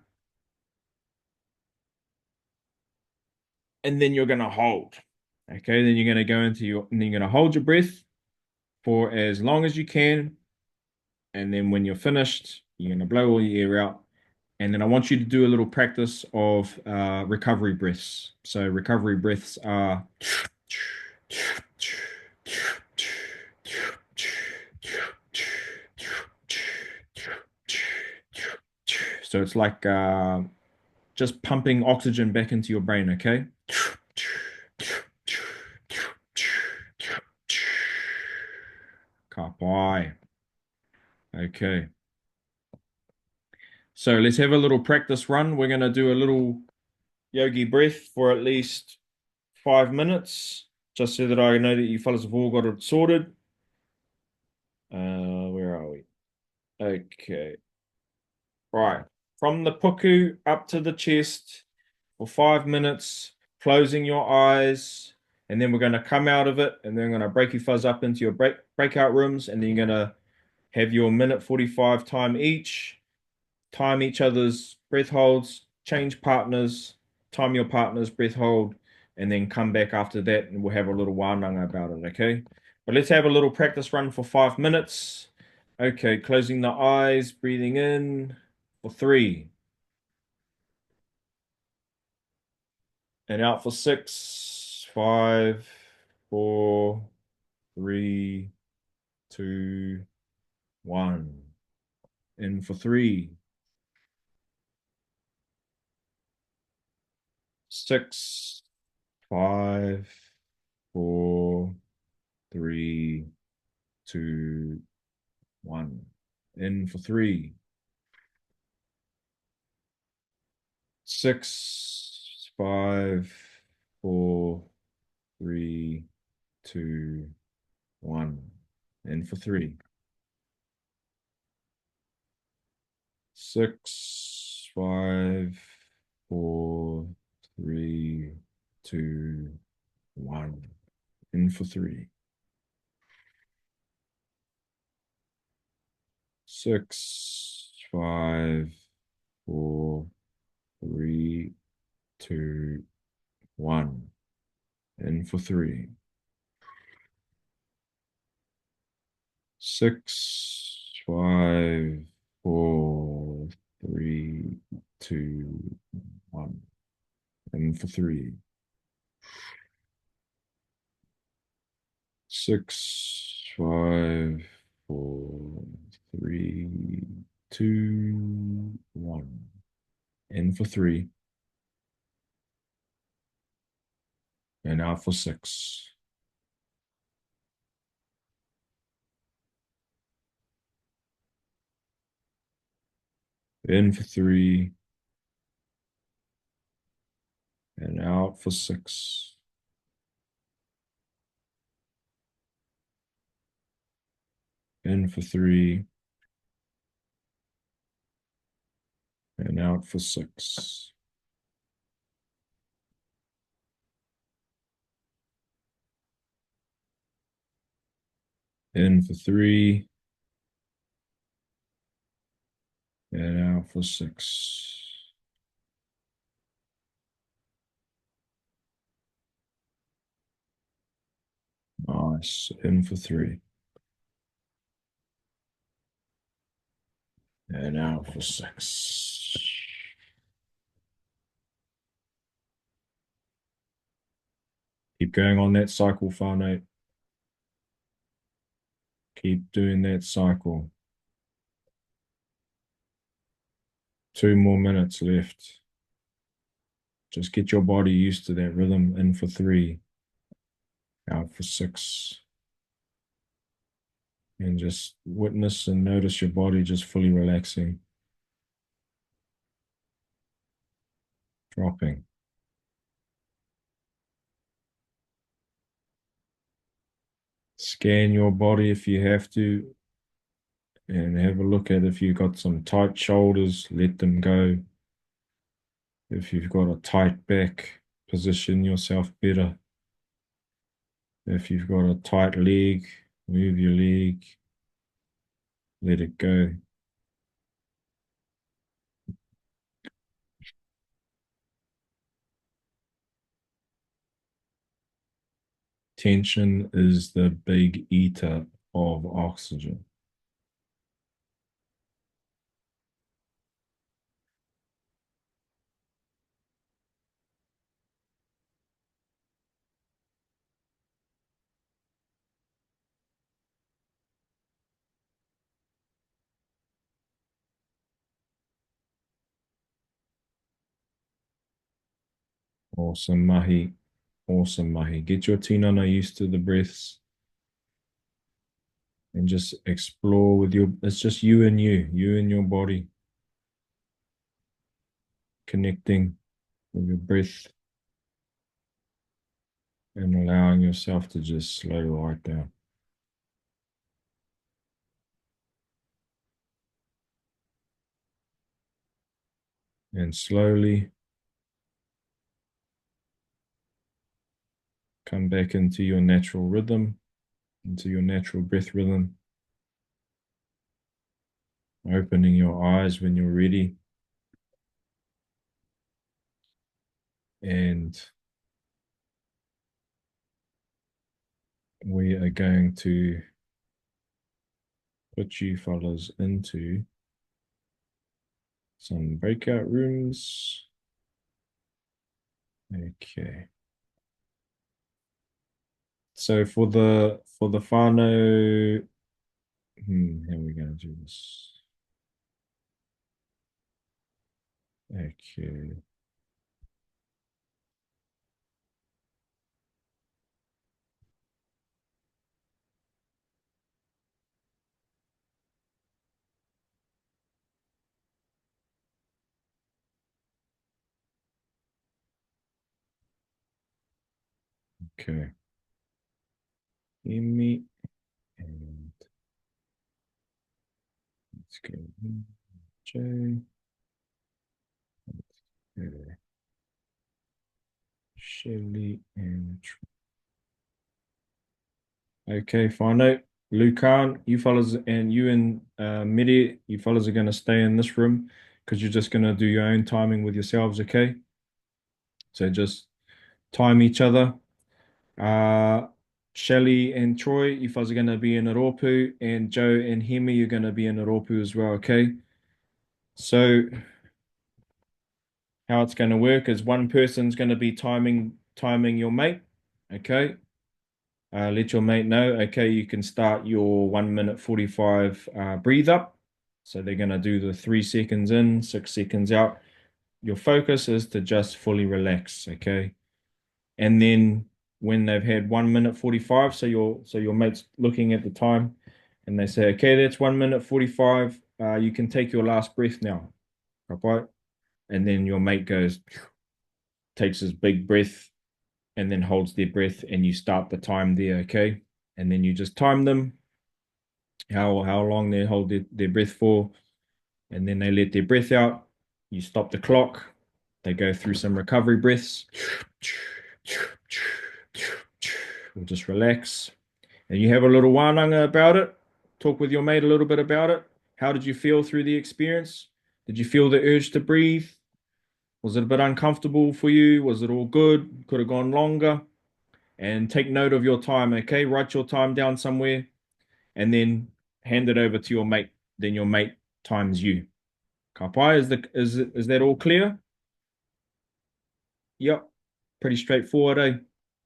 and then you're going to hold. Okay, then you're going to and then you're going to hold your breath for as long as you can. And then when you're finished, you're going to blow all your air out. And then I want you to do a little practice of recovery breaths. So recovery breaths are so it's like just pumping oxygen back into your brain, okay? Kapai. Okay. So let's have a little practice run. We're going to do a little yogi breath for at least 5 minutes, just so that I know that you fellas have all got it sorted. Where are we? Okay. Right. From the puku up to the chest for 5 minutes, closing your eyes, and then we're going to come out of it, and then we're going to break you fuzz up into your breakout rooms, and then you're going to have your 1 minute 45 time each other's breath holds, change partners, time your partner's breath hold, and then come back after that, and we'll have a little wānanga about it, okay? But let's have a little practice run for 5 minutes. Okay, closing the eyes, breathing in for 3, and out for 6, 5, 4, 3, 2, 1. In for 3, 6, 5, 4, 3, 2, 1. In for 3, 6, 5, 4, 3, 2, 1. In for 3, 6, 5, 4, 3, 2, 1. In for 3, 6, 5, 4, 3, 2, 1. In for 3. 6, 5, 4, 3, 2, 1. In for 3. 6, 5, 4, 3, 2, 1. In for 3. And out for 6. In for 3. And out for 6. In for 3. And out for 6. In for 3. And out for 6. Nice. In for 3. And out for 6. Keep going on that cycle, whānau. Keep doing that cycle. 2 more minutes left. Just get your body used to that rhythm. In for 3. Out for 6. And just witness and notice your body just fully relaxing. Dropping. Scan your body if you have to, and have a look at if you've got some tight shoulders, let them go. If you've got a tight back, position yourself better. If you've got a tight leg, move your leg, let it go. Tension is the big eater of oxygen. Awesome, mahi. Awesome, mahi. Get your tinana used to the breaths and just explore with your, it's just you and your body, connecting with your breath and allowing yourself to just slow right down. And slowly come back into your natural rhythm, into your natural breath rhythm. Opening your eyes when you're ready. And we are going to put you fellas into some breakout rooms. Okay. So for the whānau, how are we going to do this? Okay. Okay. Hear me. And let's go J. Let's go Shelly and okay, whānau. Lucan, you fellas, and you and Midi, you fellas are going to stay in this room because you're just going to do your own timing with yourselves, okay? So just time each other. Uh, Shelly and Troy, you fellas are going to be in Oropu, and Joe and Hemi, you're going to be in Oropu as well, okay? So how it's going to work is one person's going to be timing your mate, okay? Let your mate know, okay, you can start your 1 minute 45 breathe up. So they're going to do the 3 seconds in, 6 seconds out. Your focus is to just fully relax, okay? And then when they've had 1 minute 45, so your mate's looking at the time and they say, okay, that's 1 minute 45. You can take your last breath now. Right? And then your mate goes, takes his big breath and then holds their breath and you start the time there, okay? And then you just time them how long they hold their breath for, and then they let their breath out. You stop the clock. They go through some recovery breaths. We'll just relax. And you have a little wānanga about it. Talk with your mate a little bit about it. How did you feel through the experience? Did you feel the urge to breathe? Was it a bit uncomfortable for you? Was it all good? Could have gone longer? And take note of your time, okay? Write your time down somewhere and then hand it over to your mate. Then your mate times you. Kapai, is that all clear? Yep. Pretty straightforward, eh?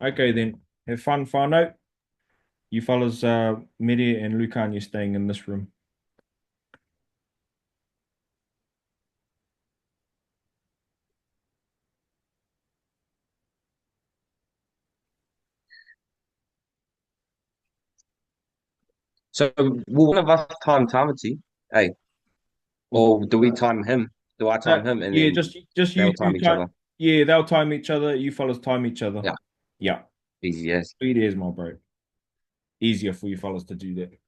Okay then. Have fun, whānau. You fellas, Mede and Lucan, you're staying in this room. So will one of us time Tamati? Hey, or do we time him? Do I time him and Yeah, then just you they'll two time each other? Yeah, they'll time each other. You fellas time each other. Yeah, Yeah. easy as. 3 days, my bro. Easier for you fellas to do that.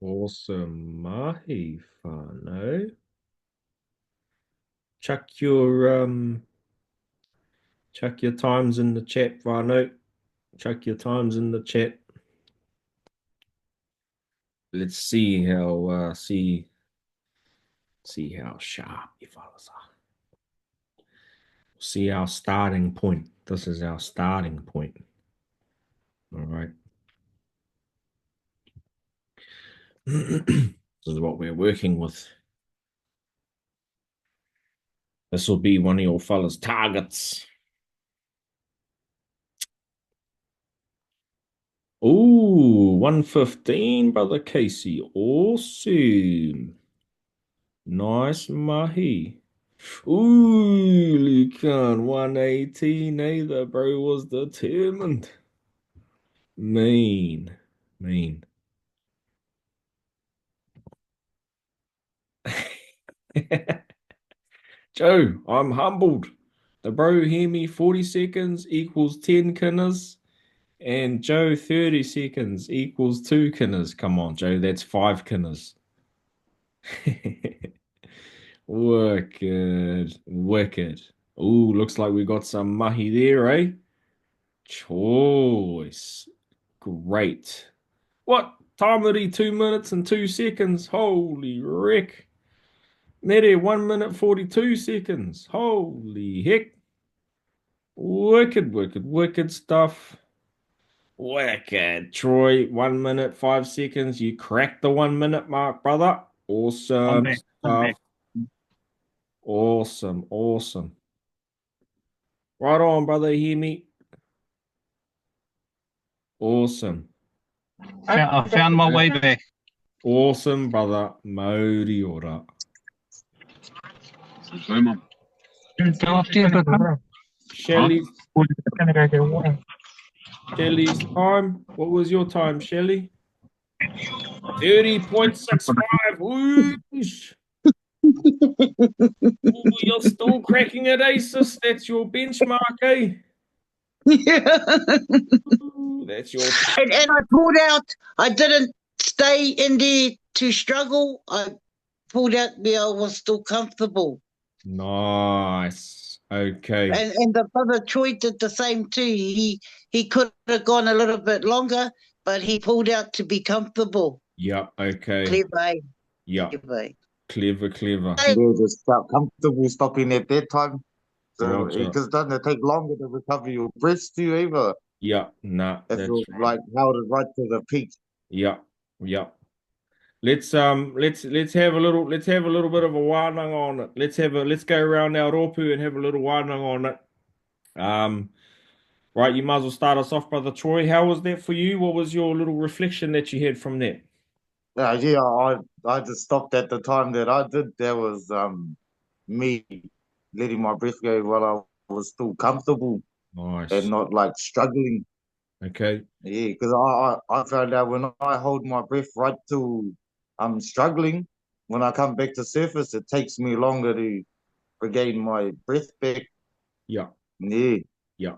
Awesome mahi whānau. Chuck your times in the chat, whānau. Chuck your times in the chat. Let's see how how sharp you fellas are. See our starting point. This is our starting point. All right. This is what we're working with. This will be one of your fellas' targets. Ooh, 115, Brother Casey. Awesome. Nice mahi. Ooh, Lucan, 118. Hey, the bro was determined. Mean. Joe, I'm humbled. The bro hear me 40 seconds equals 10 kinners, and Joe 30 seconds equals 2 kinners. Come on, Joe, that's 5 kinners. Wicked. Ooh, looks like we got some mahi there, eh? Choice. Great. What? Tamari 2 minutes and 2 seconds. Holy wreck. Nere 1 minute 42 seconds. Holy heck. Wicked stuff. Wicked. Troy, 1 minute 5 seconds. You cracked the 1 minute mark, brother. Awesome I'm stuff. back. Awesome. Right on, brother. Hear me? Awesome. I found my way back. Awesome, brother. Mauri ora. Shelley's time. What was your time, Shelley? 30.65. Whoosh. Ooh, you're still cracking it, Asus. That's your benchmark, eh? Yeah. Ooh, that's your And I pulled out. I didn't stay in there to struggle. I pulled out where I was still comfortable. nice. Okay. And the brother Troy did the same too. He could have gone a little bit longer, but he pulled out to be comfortable. Yep. Okay. Clever, eh? Yep. Clever. Clever. Hey, They just felt comfortable stopping at that time. So Roger. because doesn't it take longer to recover your breath too either? Yep. Nah, If that's you right. like held it right to the peak. Yep. Let's have a little bit of a wānanga on it. Let's go around our ropu and have a little wānanga on it. Right, you might as well start us off, Brother Troy. How was that for you? What was your little reflection that you had from that? I just stopped at the time that I did. There was me letting my breath go while I was still comfortable and Nice. not like struggling. Okay. Yeah, because I found out when I hold my breath right till I'm struggling, when I come back to surface, it takes me longer to regain my breath back. Yeah. Yeah, Yeah.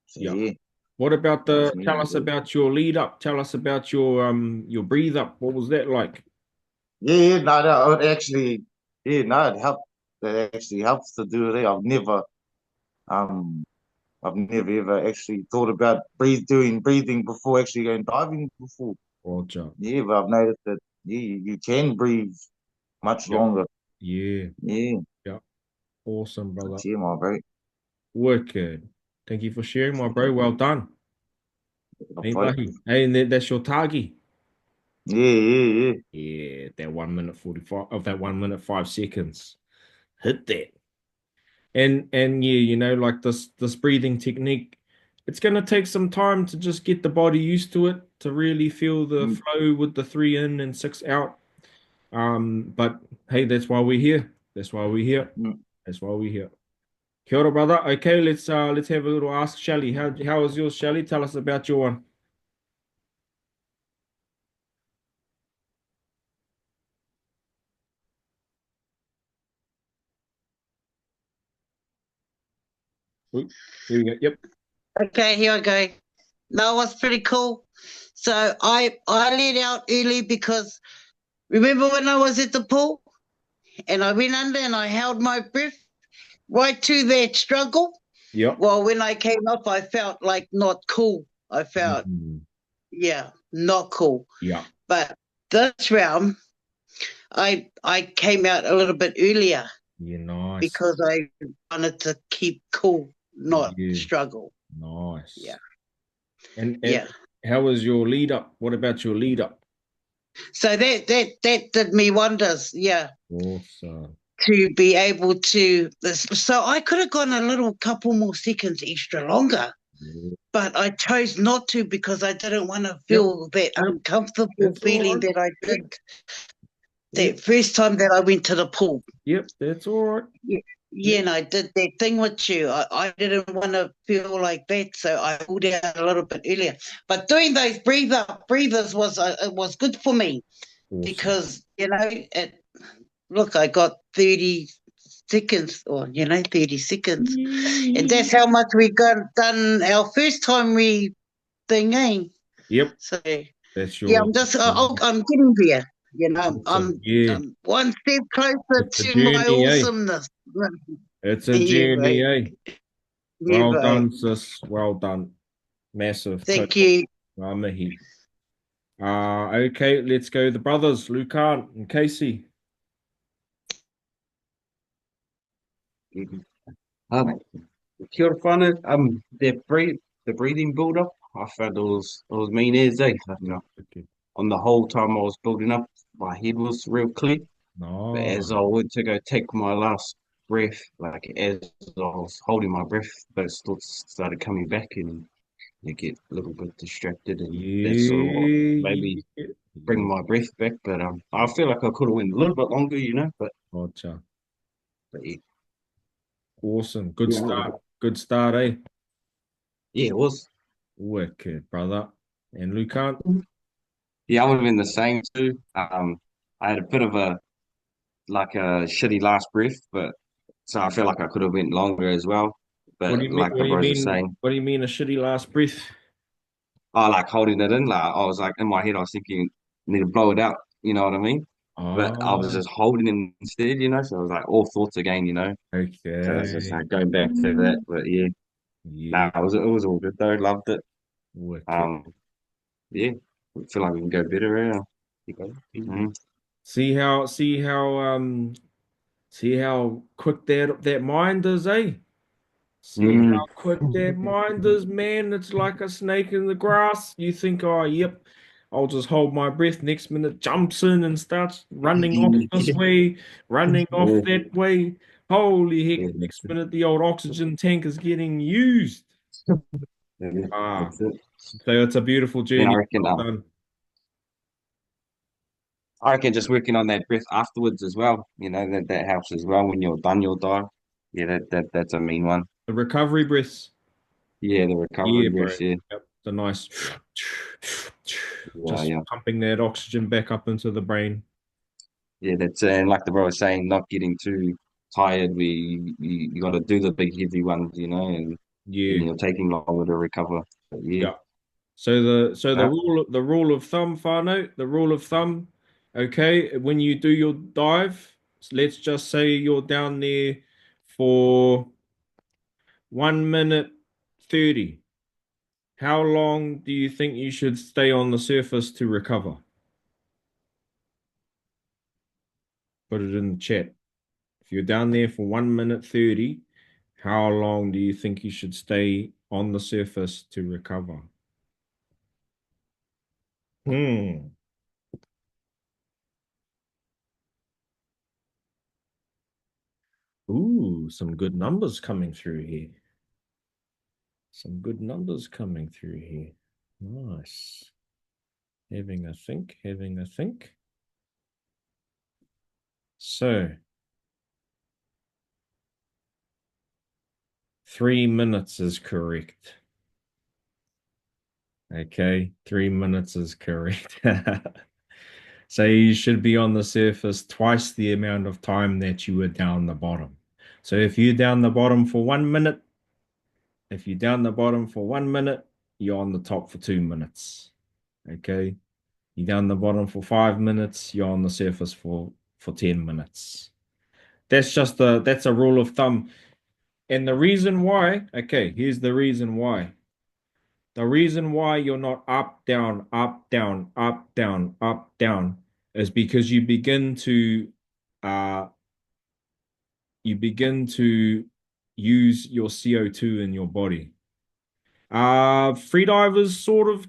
so Yeah. yeah, What about that was me. tell us about your lead up. Tell us about your breathe up. What was that like? Yeah, no, it actually, yeah, no, it helped. It actually helps to do it. Um, I've never ever actually thought about doing breathing before actually going diving before. Roger. Yeah, but I've noticed that yeah, you can breathe much Yeah. longer. Yeah. Yeah, Yeah. Awesome, brother. yeah, my bro. Wicked. Thank you for sharing, my bro. Well done. Hey, mahi. Hey, and that's your target. Yeah. Yeah, that 1 minute 45 of that 1 minute 5 seconds. Hit that. And yeah, like this breathing technique, it's gonna take some time to just get the body used to it, to really feel the Mm. flow with the 3 in and 6 out. But hey, that's why we're here. That's why we're here. Mm. That's why we're here. Kia ora, brother. Okay, let's have a little ask Shelly. How was yours, Shelly? Tell us about your one. Ooh, here we go. Yep. okay, here I go. No, it was pretty cool. So I let out early because remember when I was at the pool and I went under and I held my breath right to that struggle. Yep. Well, when I came up, I felt like not cool. I felt, Mhm. yeah, not cool. Yeah. But this round, I came out a little bit earlier Yeah, nice. because I wanted to keep cool, not Yeah, struggle. nice. Yeah, And yeah. how was your lead up? What about your lead up? So that did me wonders. Yeah, Awesome. to be able to. So I could have gone a little couple more seconds extra longer, Yeah. but I chose not to because I didn't want to Yep. feel that Yep. uncomfortable That's all feeling right. that I did Yep. that first time that I went to the pool. Yep. That's all right. Yeah, yeah, and I did that thing with you. I didn't want to feel like that, so I pulled out a little bit earlier. But doing those breathers was it was good for me Awesome. because look, I got 30 seconds, or 30 seconds, and that's how much we got done our first time we thinking. Yep. So That's yeah, your I'm getting there. awesome. Yeah. I'm one step closer It's a to my journey, eh? awesomeness. It's a Yeah, journey, right. eh? Yeah, Well right. done, sis. Well done. Massive Thank total. you. Mihi. Okay, let's go the brothers, Lucan and Casey. Um, Kia ora whānau. The breathing build up, I felt it was mean as Okay. on the whole time I was building up, my head was real clear. But as I No. went to go take my last breath, like as I was holding my breath, those thoughts started coming back and you get a little bit distracted, and that's sort of what Yeah, maybe yeah, bring yeah. my breath back. But I feel like I could have went a little bit longer. Gotcha. But yeah, Awesome. Good yeah, start. Good start, eh? yeah, it was. Wicked, brother. And Lucan? Yeah, I would have been the same too. I had a bit of a shitty last breath, but so I feel like I could have went longer as well. What do But you mean? like What the do you bros are mean? saying, What do you mean a shitty last breath? I like holding it in. Like I was like in my head, I was thinking, I need to blow it out. You know what I mean? But I was Oh, just holding it instead. So it was like all thoughts again. So it was just okay. like going back to that. But yeah, Yeah, no, it was all good though. Loved it. wicked. Um, yeah, I feel like we can go better. Keep going. Mhm. See how quick that mind is, eh? See Mhm. how quick that mind is, man. It's like a snake in the grass. You think, oh, yep, I'll just hold my breath. Next minute, jumps in and starts running off this way, running off Yeah, that way. Holy heck, yeah, next minute, the old oxygen tank is getting used. yeah, Ah, that's it. so it's a beautiful Then I journey. reckon, Well um, done. I reckon just working on that breath afterwards as well. That helps as well. When you're done, you'll die. Yeah, that's a mean one. The recovery breaths. Yeah, the Yeah, recovery bro. breath. Yeah, Yep. The nice, yeah, just yeah. pumping that oxygen back up into the brain. Yeah, that's and like the bro was saying, not getting too tired. You got to do the big heavy ones, and Yeah. you're taking longer to recover. But yeah, Yeah. So the uh, rule of thumb, Fano, the rule of thumb, okay, when you do your dive, let's just say you're down there for 1 minute 30. How long do you think you should stay on the surface to recover? Put it in the chat. If you're down there for 1 minute 30, how long do you think you should stay on the surface to recover? Hmm. Ooh, some good numbers coming through here. Some good numbers coming through here. Nice. Having a think, having a think. So, 3 minutes is correct. Okay, 3 minutes is correct. So you should be on the surface twice the amount of time that you were down the bottom. So if you're down the bottom for 1 minute, if you're down the bottom for 1 minute, you're on the top for 2 minutes. Okay. You're down the bottom for 5 minutes, you're on the surface for 10 minutes. That's a rule of thumb. And the reason why, okay, here's the reason why. The reason why you're not up, down, up, down, up, down, up, down is because uh you begin to use your CO2 in your body. Freedivers sort of,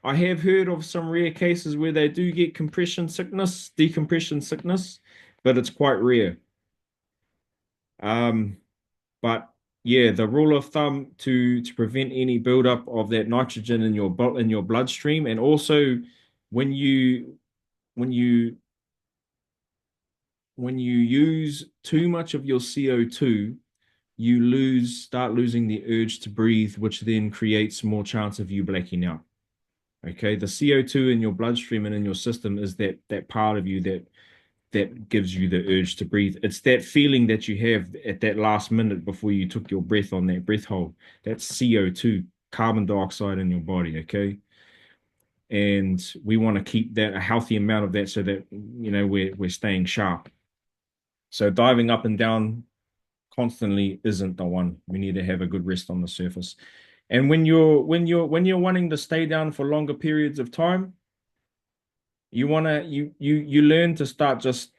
I have heard of some rare cases where they do get compression sickness, decompression sickness, but it's quite rare. Um, but yeah, the rule of thumb to prevent any buildup of that nitrogen in your bloodstream, and also when you when you when you use too much of your CO2, you start losing the urge to breathe, which then creates more chance of you blacking out. Okay, the CO2 in your bloodstream and in your system is that part of you that gives you the urge to breathe. It's that feeling that you have at that last minute before you took your breath on that breath hold. That's CO2, carbon dioxide in your body, okay? And we want to keep that a healthy amount of that so that we're staying sharp. So diving up and down constantly isn't the one. We need to have a good rest on the surface. And when you're wanting to stay down for longer periods of time, you learn to start just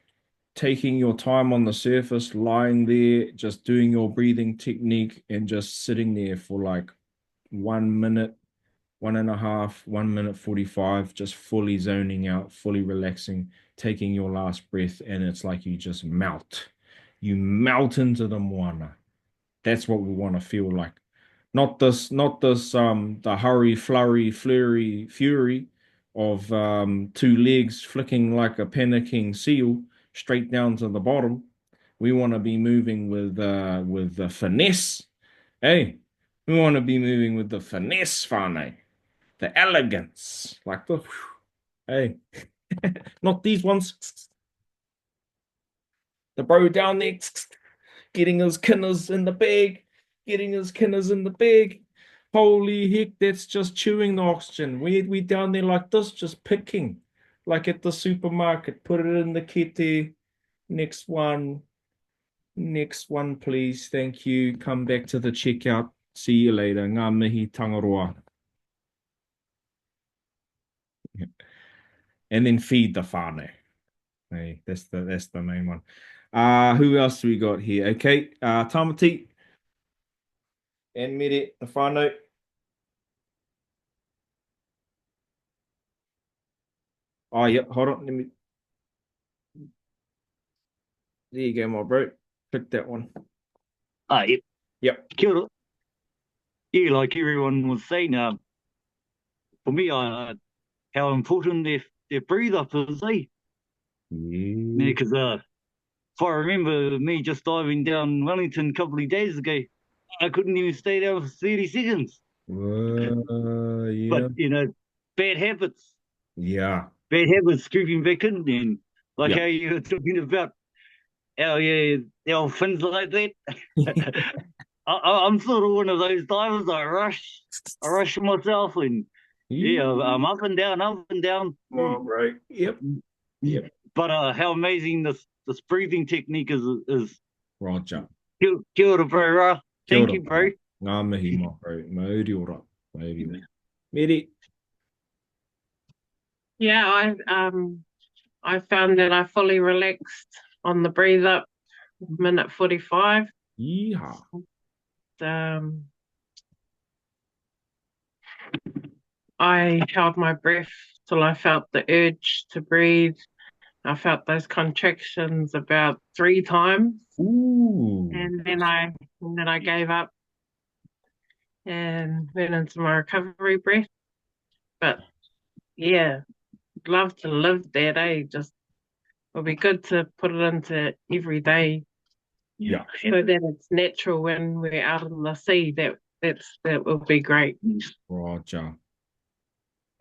taking your time on the surface, lying there, just doing your breathing technique and just sitting there for like 1 minute, 1.5, 1 minute 45, just fully zoning out, fully relaxing, taking your last breath, and it's like you just melt. You melt into the moana. That's what we want to feel like. Not this the hurry, flurry, fury of two legs flicking like a panicking seal straight down to the bottom. We want to be moving with the finesse. Hey, we want to be moving with the finesse, Fane. The elegance. Like the hey. Not these ones. The bro down there getting his kinners in the bag, getting his kinners in the bag. Holy heck, that's just chewing the oxygen. We down there like this, just picking, like at the supermarket. Put it in the kitty. Next one, next one, please. Thank you. Come back to the checkout. See you later. Ngā mihi tangaroa. And then feed the whānau. Hey, that's the main one. Who else we got here? Okay, Tamati and Mere, the whānau. Oh, yep, hold on. There you go, my bro. Pick that one. Yep. Yep. Kia ora. Yeah, like everyone was saying, for me, how important their breathe up is, eh? Yeah. Because if I remember me just diving down Wellington a couple of days ago, I couldn't even stay down for 30 seconds. Yeah. But, bad habits. Yeah. Bad habits creeping back in. And like Yeah. how you were talking about our fins like that. I'm sort of one of those divers. I rush myself, and I'm up and down, up and down. Come on, bro. Yep. Yep. But how amazing this breathing technique is. Roger. Kia ora, bro. Thank you, bro. Ngā mihi, my bro. Mauri ora. Mauri. Meri. Yeah, I found that I fully relaxed on the breathe up, minute 45. Yeehaw. I held my breath till I felt the urge to breathe. I felt those contractions about 3 times. Ooh. And then I gave up and went into my recovery breath. But yeah, love to live that, eh? Just it'll be good to put it into every day. Yeah. So that it's natural when we're out in the sea. That will be great. Roger.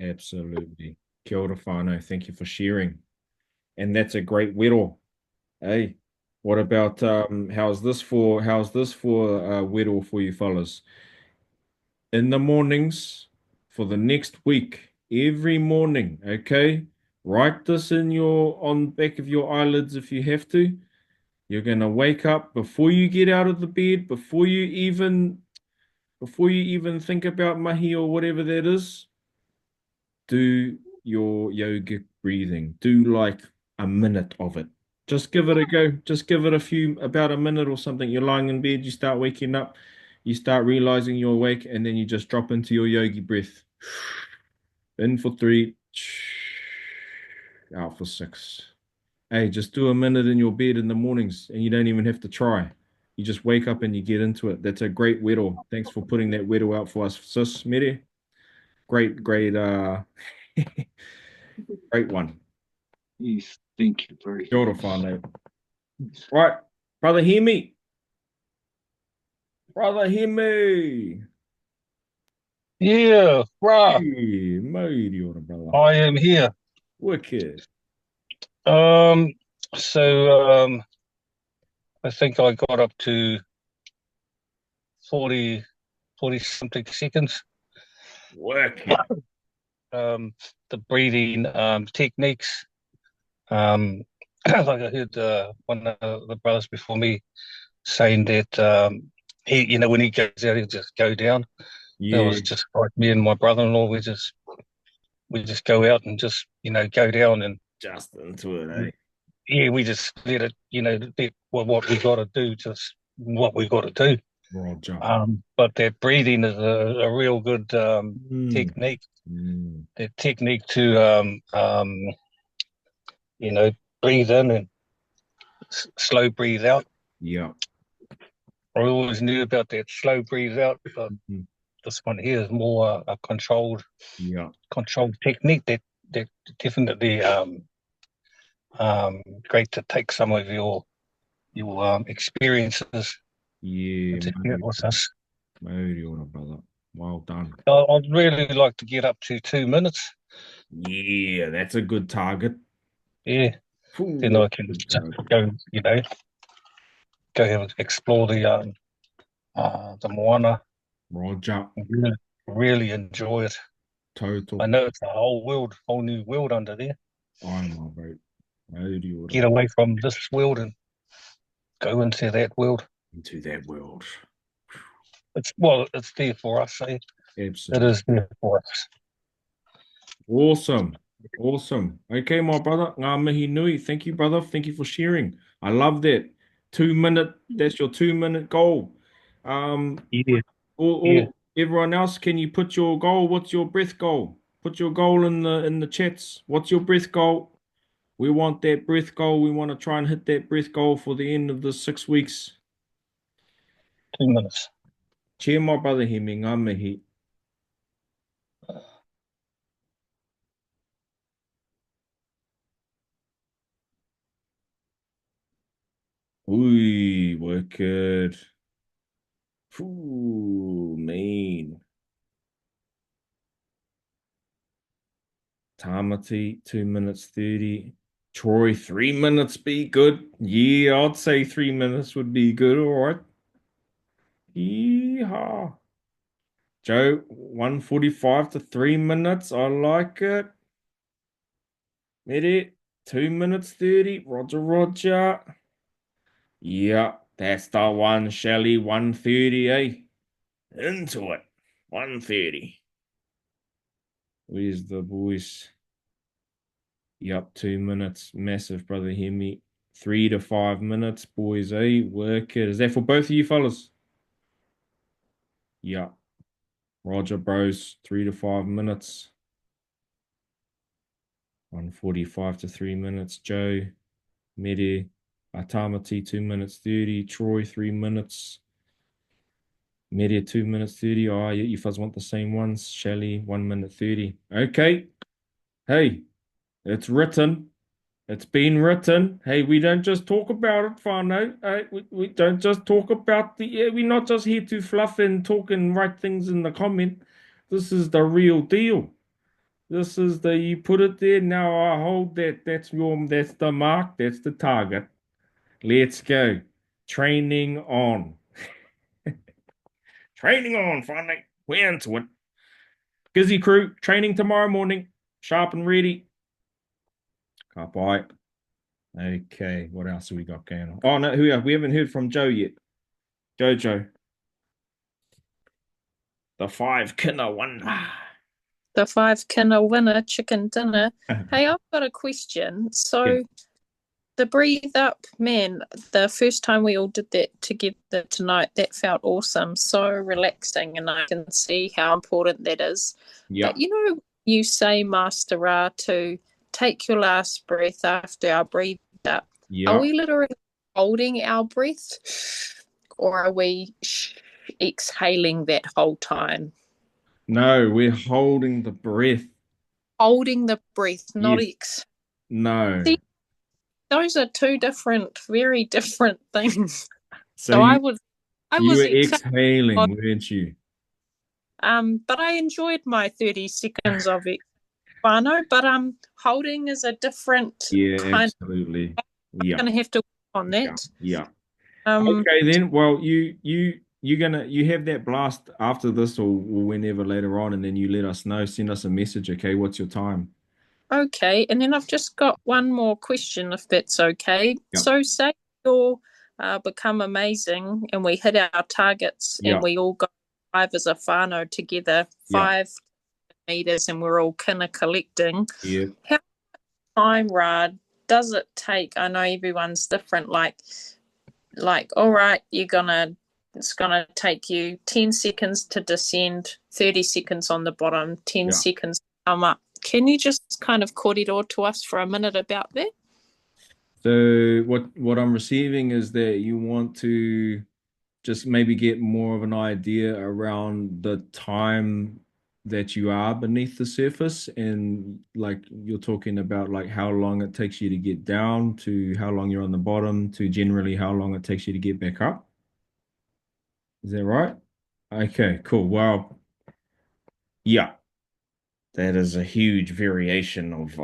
Absolutely. Kia ora whānau. Thank you for sharing. And that's a great whittle. Hey, what about how's this for whittle for you fellas? In the mornings, for the next week, every morning, okay? Write this in your on back of your eyelids if you have to. You're gonna wake up before you get out of the bed, before you even think about mahi or whatever that is. Do your yogic breathing. Do like a minute of it. Just give it a go. Just give it about a minute or something. You're lying in bed, you start waking up, you start realizing you're awake, and then you just drop into your yogi breath. In for 3, out for 6. Hey, just do a minute in your bed in the mornings, and you don't even have to try. You just wake up and you get into it. That's a great weddle. Thanks for putting that weddle out for us, sis, Mere. Great, great, great one. Yes, thank you very Sure to find out. Right, brother, hear me. Brother, hear me. Yeah, right. Yeah, mighty order, brother. I am here. Wicked. Um, so I think I got up to 40 something seconds. Wicked. The breathing techniques. Like I heard one of the brothers before me saying that he, when he goes out, he'll just go down. That Yeah, was just like me and my brother-in-law. We just go out and just go down and just into it, eh? yeah, we just let it, what we got to do, just what we got to do. Roger. But that breathing is a real good Mm. technique. Mm. The technique to, breathe in and slow breathe out. Yeah. I always knew about that slow breathe out, but Mm. this one here is more a Yeah. controlled technique that definitely great to take some of your experiences Yeah, to share with us. mighty order, brother. Well done. I'd really like to get up to 2 minutes. Yeah, that's a good target. Yeah, Ooh, then I can good target. go and explore the Moana. Roger. Really, really enjoy it. I Total. know it's a whole new world under there. I'm my vote. Mighty order. Get away from this world and go into that world. Into that world. It's there for us. Eh? It Absolutely. is there for us. Awesome. Awesome. Okay, my brother. Ngā mihi nui. Thank you, brother. Thank you for sharing. I love that. 2 minute, that's your 2 minute goal. Yeah, yeah. Everyone else, can you put your goal? What's your breath goal? Put your goal in the chats. What's your breath goal? We want that breath goal. We want to try and hit that breath goal for the end of the 6 weeks. 2 minutes. Cheer my brother Hemi. Ngā mihi. Ui, wicked. Ooh, mean. Tamati, 2 minutes 30. Troy, 3 minutes be good. Yeah, I'd say 3 minutes would be good. All right. Yeehaw. Joe, 1:45 to 3 minutes. I like it. Made 2 minutes 30. Roger, Roger. Yeah, that's the one, Shelley. 1:30, eh? Into it. 1:30. Where's the boys? Yep, 2 minutes. Massive, brother. Hear me. 3 to 5 minutes, boys, eh? Work it. Is that for both of you fellas? Yeah. Roger, bros. 3 to 5 minutes. 1:45 to 3 minutes. Joe, Medi, Atamati, 2 minutes 30. Troy, 3 minutes. Media 2 minutes 30. Oh, yeah, you fuzz want the same ones. Shelly, 1 minute 30. Okay. Hey, it's written. It's been written. Hey, we don't just talk about it, whānau. Hey, we don't just talk about we're not just here to fluff and talk and write things in the comment. This is the real deal. This is you put it there. Now I hold that. That's the mark. That's the target. Let's go. Training on. Training on, whānau. We're into it. Gizzy crew, training tomorrow morning. Sharp and ready. Can't bite. Okay, what else have we got going on? Oh no, we haven't heard from Joe yet. Jojo. The five killer wonder. The 5 killer winner chicken dinner. Hey, I've got a question. So Yeah. the breathe up, man, the first time we all did that together tonight, that felt awesome, so relaxing, and I can see how important that is. Yeah. But you say, Master Ra, to take your last breath after our breathe up. Yeah. Are we literally holding our breath, or are we exhaling that whole time? No, we're holding the breath. Holding the breath, not Yes. No. See, those are two very different things. So I you was were excited, exhaling, weren't you? but I enjoyed my 30 seconds of it, whānau. But holding is a different Yeah, kind. absolutely. Yeah. I'm gonna have to work on Yeah. that. Yeah. Um, Okay then. Well, you have that blast after this or whenever later on, and then you let us know. Send us a message. Okay, what's your time? okay, and then I've just got one more question, if that's okay. Yeah. So, say you become amazing, and we hit our targets, Yeah. and we all go 5 as a whānau together, Yeah. 5 meters, and we're all kinda collecting. Yeah. How time, Rad, does it take? I know everyone's different. All right, it's gonna take you 10 seconds to descend, 30 seconds on the bottom, 10 Yeah. seconds to come up. Can you just kind of kōrero to us for a minute about that? So what I'm receiving is that you want to just maybe get more of an idea around the time that you are beneath the surface, and like you're talking about like how long it takes you to get down to how long you're on the bottom to generally how long it takes you to get back up. Is that right? Okay, cool. Well, yeah, that is a huge variation of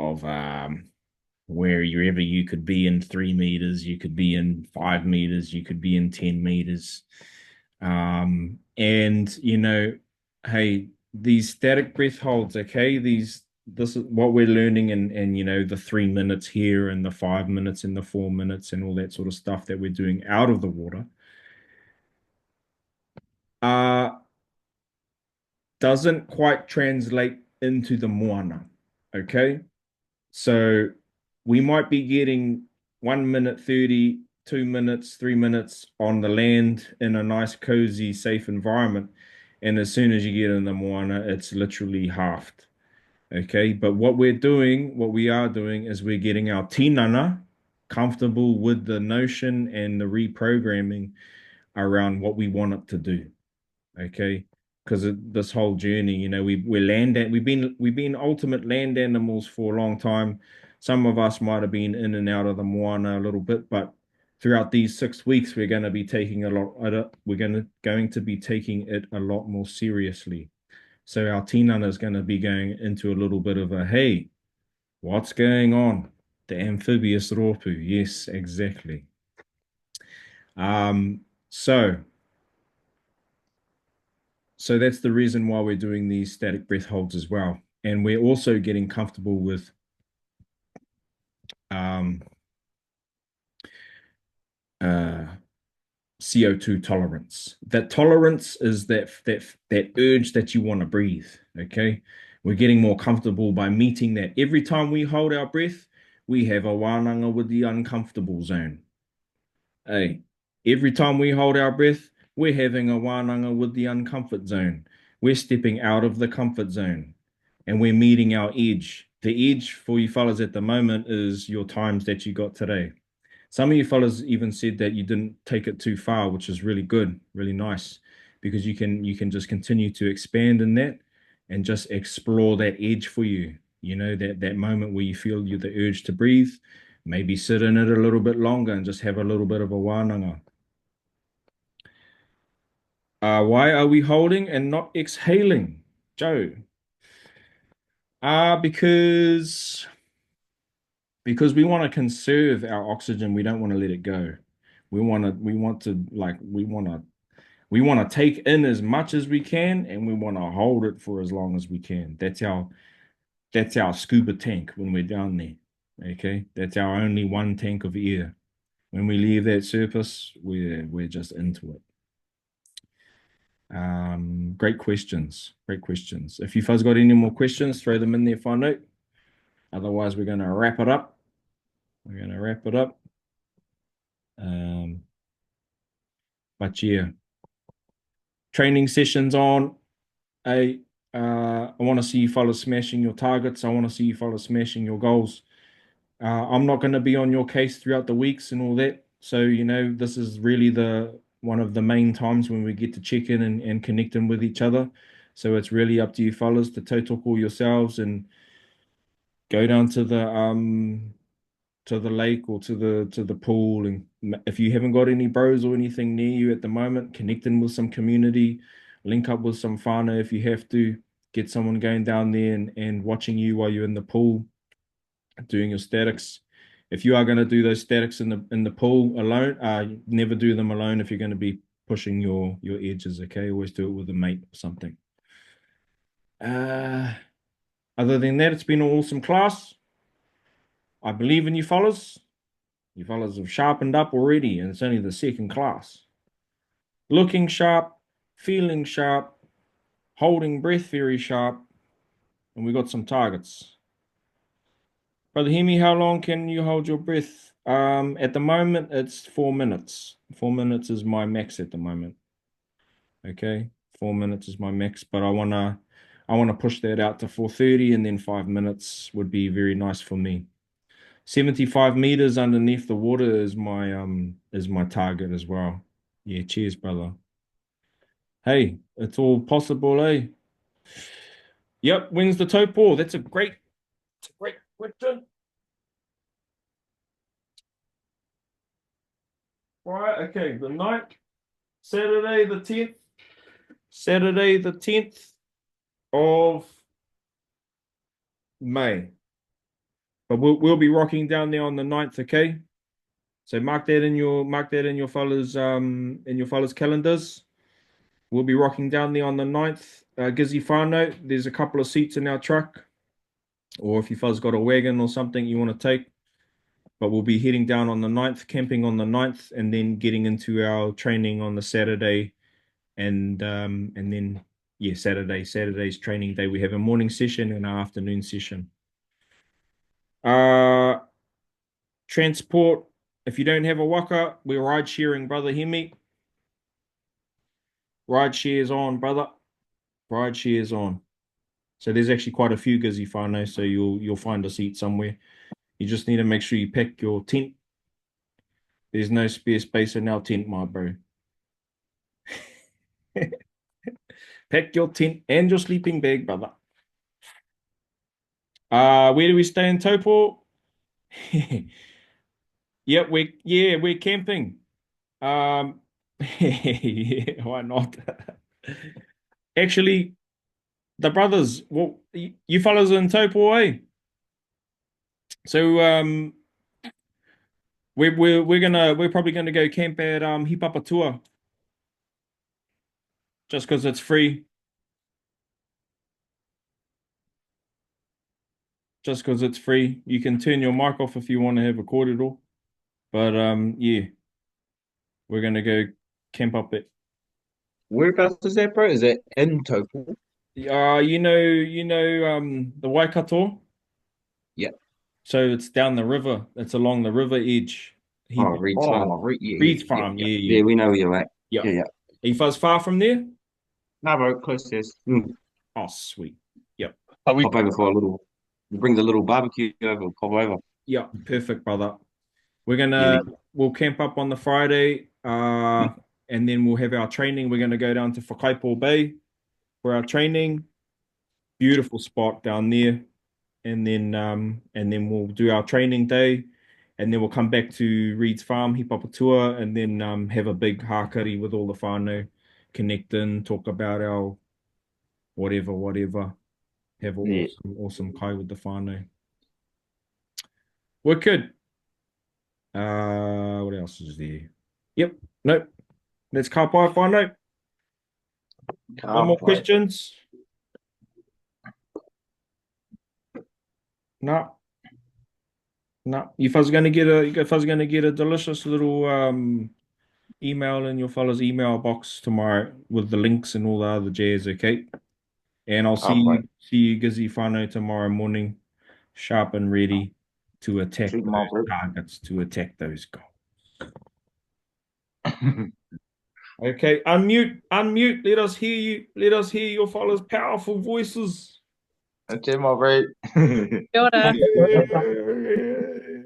wherever you could be in 3 meters, you could be in 5 meters, you could be in 10 meters. And hey, these static breath holds, okay, this is what we're learning, and the 3 minutes here and the 5 minutes and the 4 minutes and all that sort of stuff that we're doing out of the water uh doesn't quite translate into the moana. Okay. So we might be getting 1 minute 30, 2 minutes, 3 minutes on the land in a nice, cozy, safe environment. And as soon as you get in the moana, it's literally halved. Okay. But what we are doing is we're getting our tinana comfortable with the notion and the reprogramming around what we want it to do. Okay. Because this whole journey, we've been ultimate land animals for a long time. Some of us might have been in and out of the moana a little bit, but throughout these 6 weeks, we're going to be taking going to be taking it a lot more seriously. So our tinana is going to be going into a little bit of a hey, what's going on? The amphibious ropu. Yes, exactly. So that's the reason why we're doing these static breath holds as well. And we're also getting comfortable with um, uh, CO2 tolerance. That tolerance is that urge that you want to breathe. Okay. We're getting more comfortable by meeting that. Every time we hold our breath, we have a wānanga with the uncomfortable zone. Hey, every time we hold our breath, we're having a wānanga with the uncomfort zone. We're stepping out of the comfort zone and we're meeting our edge. The edge for you fellas at the moment is your times that you got today. Some of you fellas even said that you didn't take it too far, which is really good, really nice, because you can just continue to expand in that and just explore that edge for you. That moment where you feel you the urge to breathe, maybe sit in it a little bit longer and just have a little bit of a wānanga. Why are we holding and not exhaling, Joe? Because we want to conserve our oxygen. We don't want to let it go. We want to We want to take in as much as we can and we want to hold it for as long as we can. That's our scuba tank when we're down there. Okay. That's our only one tank of air. When we leave that surface, we're just into it. Great questions. Great questions. If you guys got any more questions, throw them in there for a note. Otherwise, we're going to wrap it up. We're going to wrap it up. But yeah, training sessions on. I want to see you fellas smashing your targets. I want to see you fellas smashing your goals. I'm not going to be on your case throughout the weeks and all that. So, this is really one of the main times when we get to check in and connect in with each other. So it's really up to you fellas to toe talk all yourselves and go down to the lake or to the pool. And if you haven't got any bros or anything near you at the moment, connect in with some community, link up with some whānau if you have to, get someone going down there and watching you while you're in the pool doing your statics. If you are going to do those statics in the pool alone, never do them alone if you're going to be pushing your edges, okay? Always do it with a mate or something. Other than that, it's been an awesome class. I believe in you fellas. You fellas have sharpened up already, and it's only the second class. Looking sharp, feeling sharp, holding breath very sharp, and we got some targets. Brother Hemi, how long can you hold your breath? At the moment, it's 4 minutes. 4 minutes is my max at the moment. Okay, 4 minutes is my max, but I wanna push that out to 4:30, and then 5 minutes would be very nice for me. 75 meters underneath the water is my target as well. Yeah, cheers, brother. Hey, it's all possible, eh? Yep, when's the topo? That's a great question. Right, okay, the 9th, Saturday the 10th. Saturday the 10th of May. But we'll be rocking down there on the 9th, okay? So mark that in your fellas calendars. We'll be rocking down there on the 9th. Gizzy Whānau, there's a couple of seats in our truck. Or if you fellas got a wagon or something you want to take. But we'll be heading down on the 9th, camping on the 9th, and then getting into our training on the Saturday. And then yeah, Saturday's training day. We have a morning session and an afternoon session. Transport. If you don't have a waka, we're ride sharing, brother. Hear me? Ride shares on, brother. Ride shares on. So there's actually quite a few Gizzy whānau, so you'll find a seat somewhere. You just need to make sure you pack your tent. There's no spare space in our tent, my bro. Pack your tent and your sleeping bag, brother. Where do we stay in Taupo? Yep, we're camping. Yeah, why not? Actually, the brothers, well, you fellas are in Taupo, eh? So we're probably gonna go camp at Hipapatua. Just because it's free. Just because it's free. You can turn your mic off if you want to have a cordial. But yeah. We're gonna go camp up at Whereabouts is that, bro? Is that in Taupo? the Waikato. Yeah. So it's down the river. It's along the river edge. Oh, Reed's Farm. Yeah, Reed's yeah, Farm. yeah. Yeah. Yeah, we know where you're at. Yeah. Yeah, yeah. Are you fuzz far from there? No, bro, close to this. Oh, sweet. Yep. Are we Pop over for a little, bring the little barbecue over, pop over. Yeah. Perfect, brother. Yeah, We'll camp up on the Friday, and then we'll have our training. We're gonna go down to Whakaipo Bay for our training. Beautiful spot down there. And then we'll do our training day, and then we'll come back to Reed's Farm, Hipapatua, and then have a big hakari with all the whānau, connect in, talk about our whatever. Have an yeah. awesome kai with the whānau. We're good. What else is there? Yep. Nope. Let's ka pai whānau. No more questions? No. No. You fellas gonna get a delicious little email in your fellas email box tomorrow with the links and all the other jazz, okay? And I'll see you Gizzy Whānau tomorrow morning, sharp and ready to attack those targets, to attack those goals. Okay, unmute. Let us hear you. Let us hear your fellas' powerful voices. Okay, my bro. Kia ora.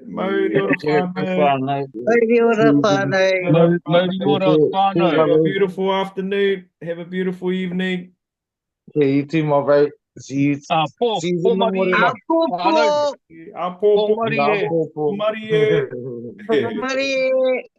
Mauri ora whānau. Oi, ora whānau. Mauri ora whānau. Have a beautiful afternoon. Have a beautiful evening. Yeah, you too, my bro. See you Pō in the morning. Marie. A pōpō. A pōpō. Marie. Marie. Marie.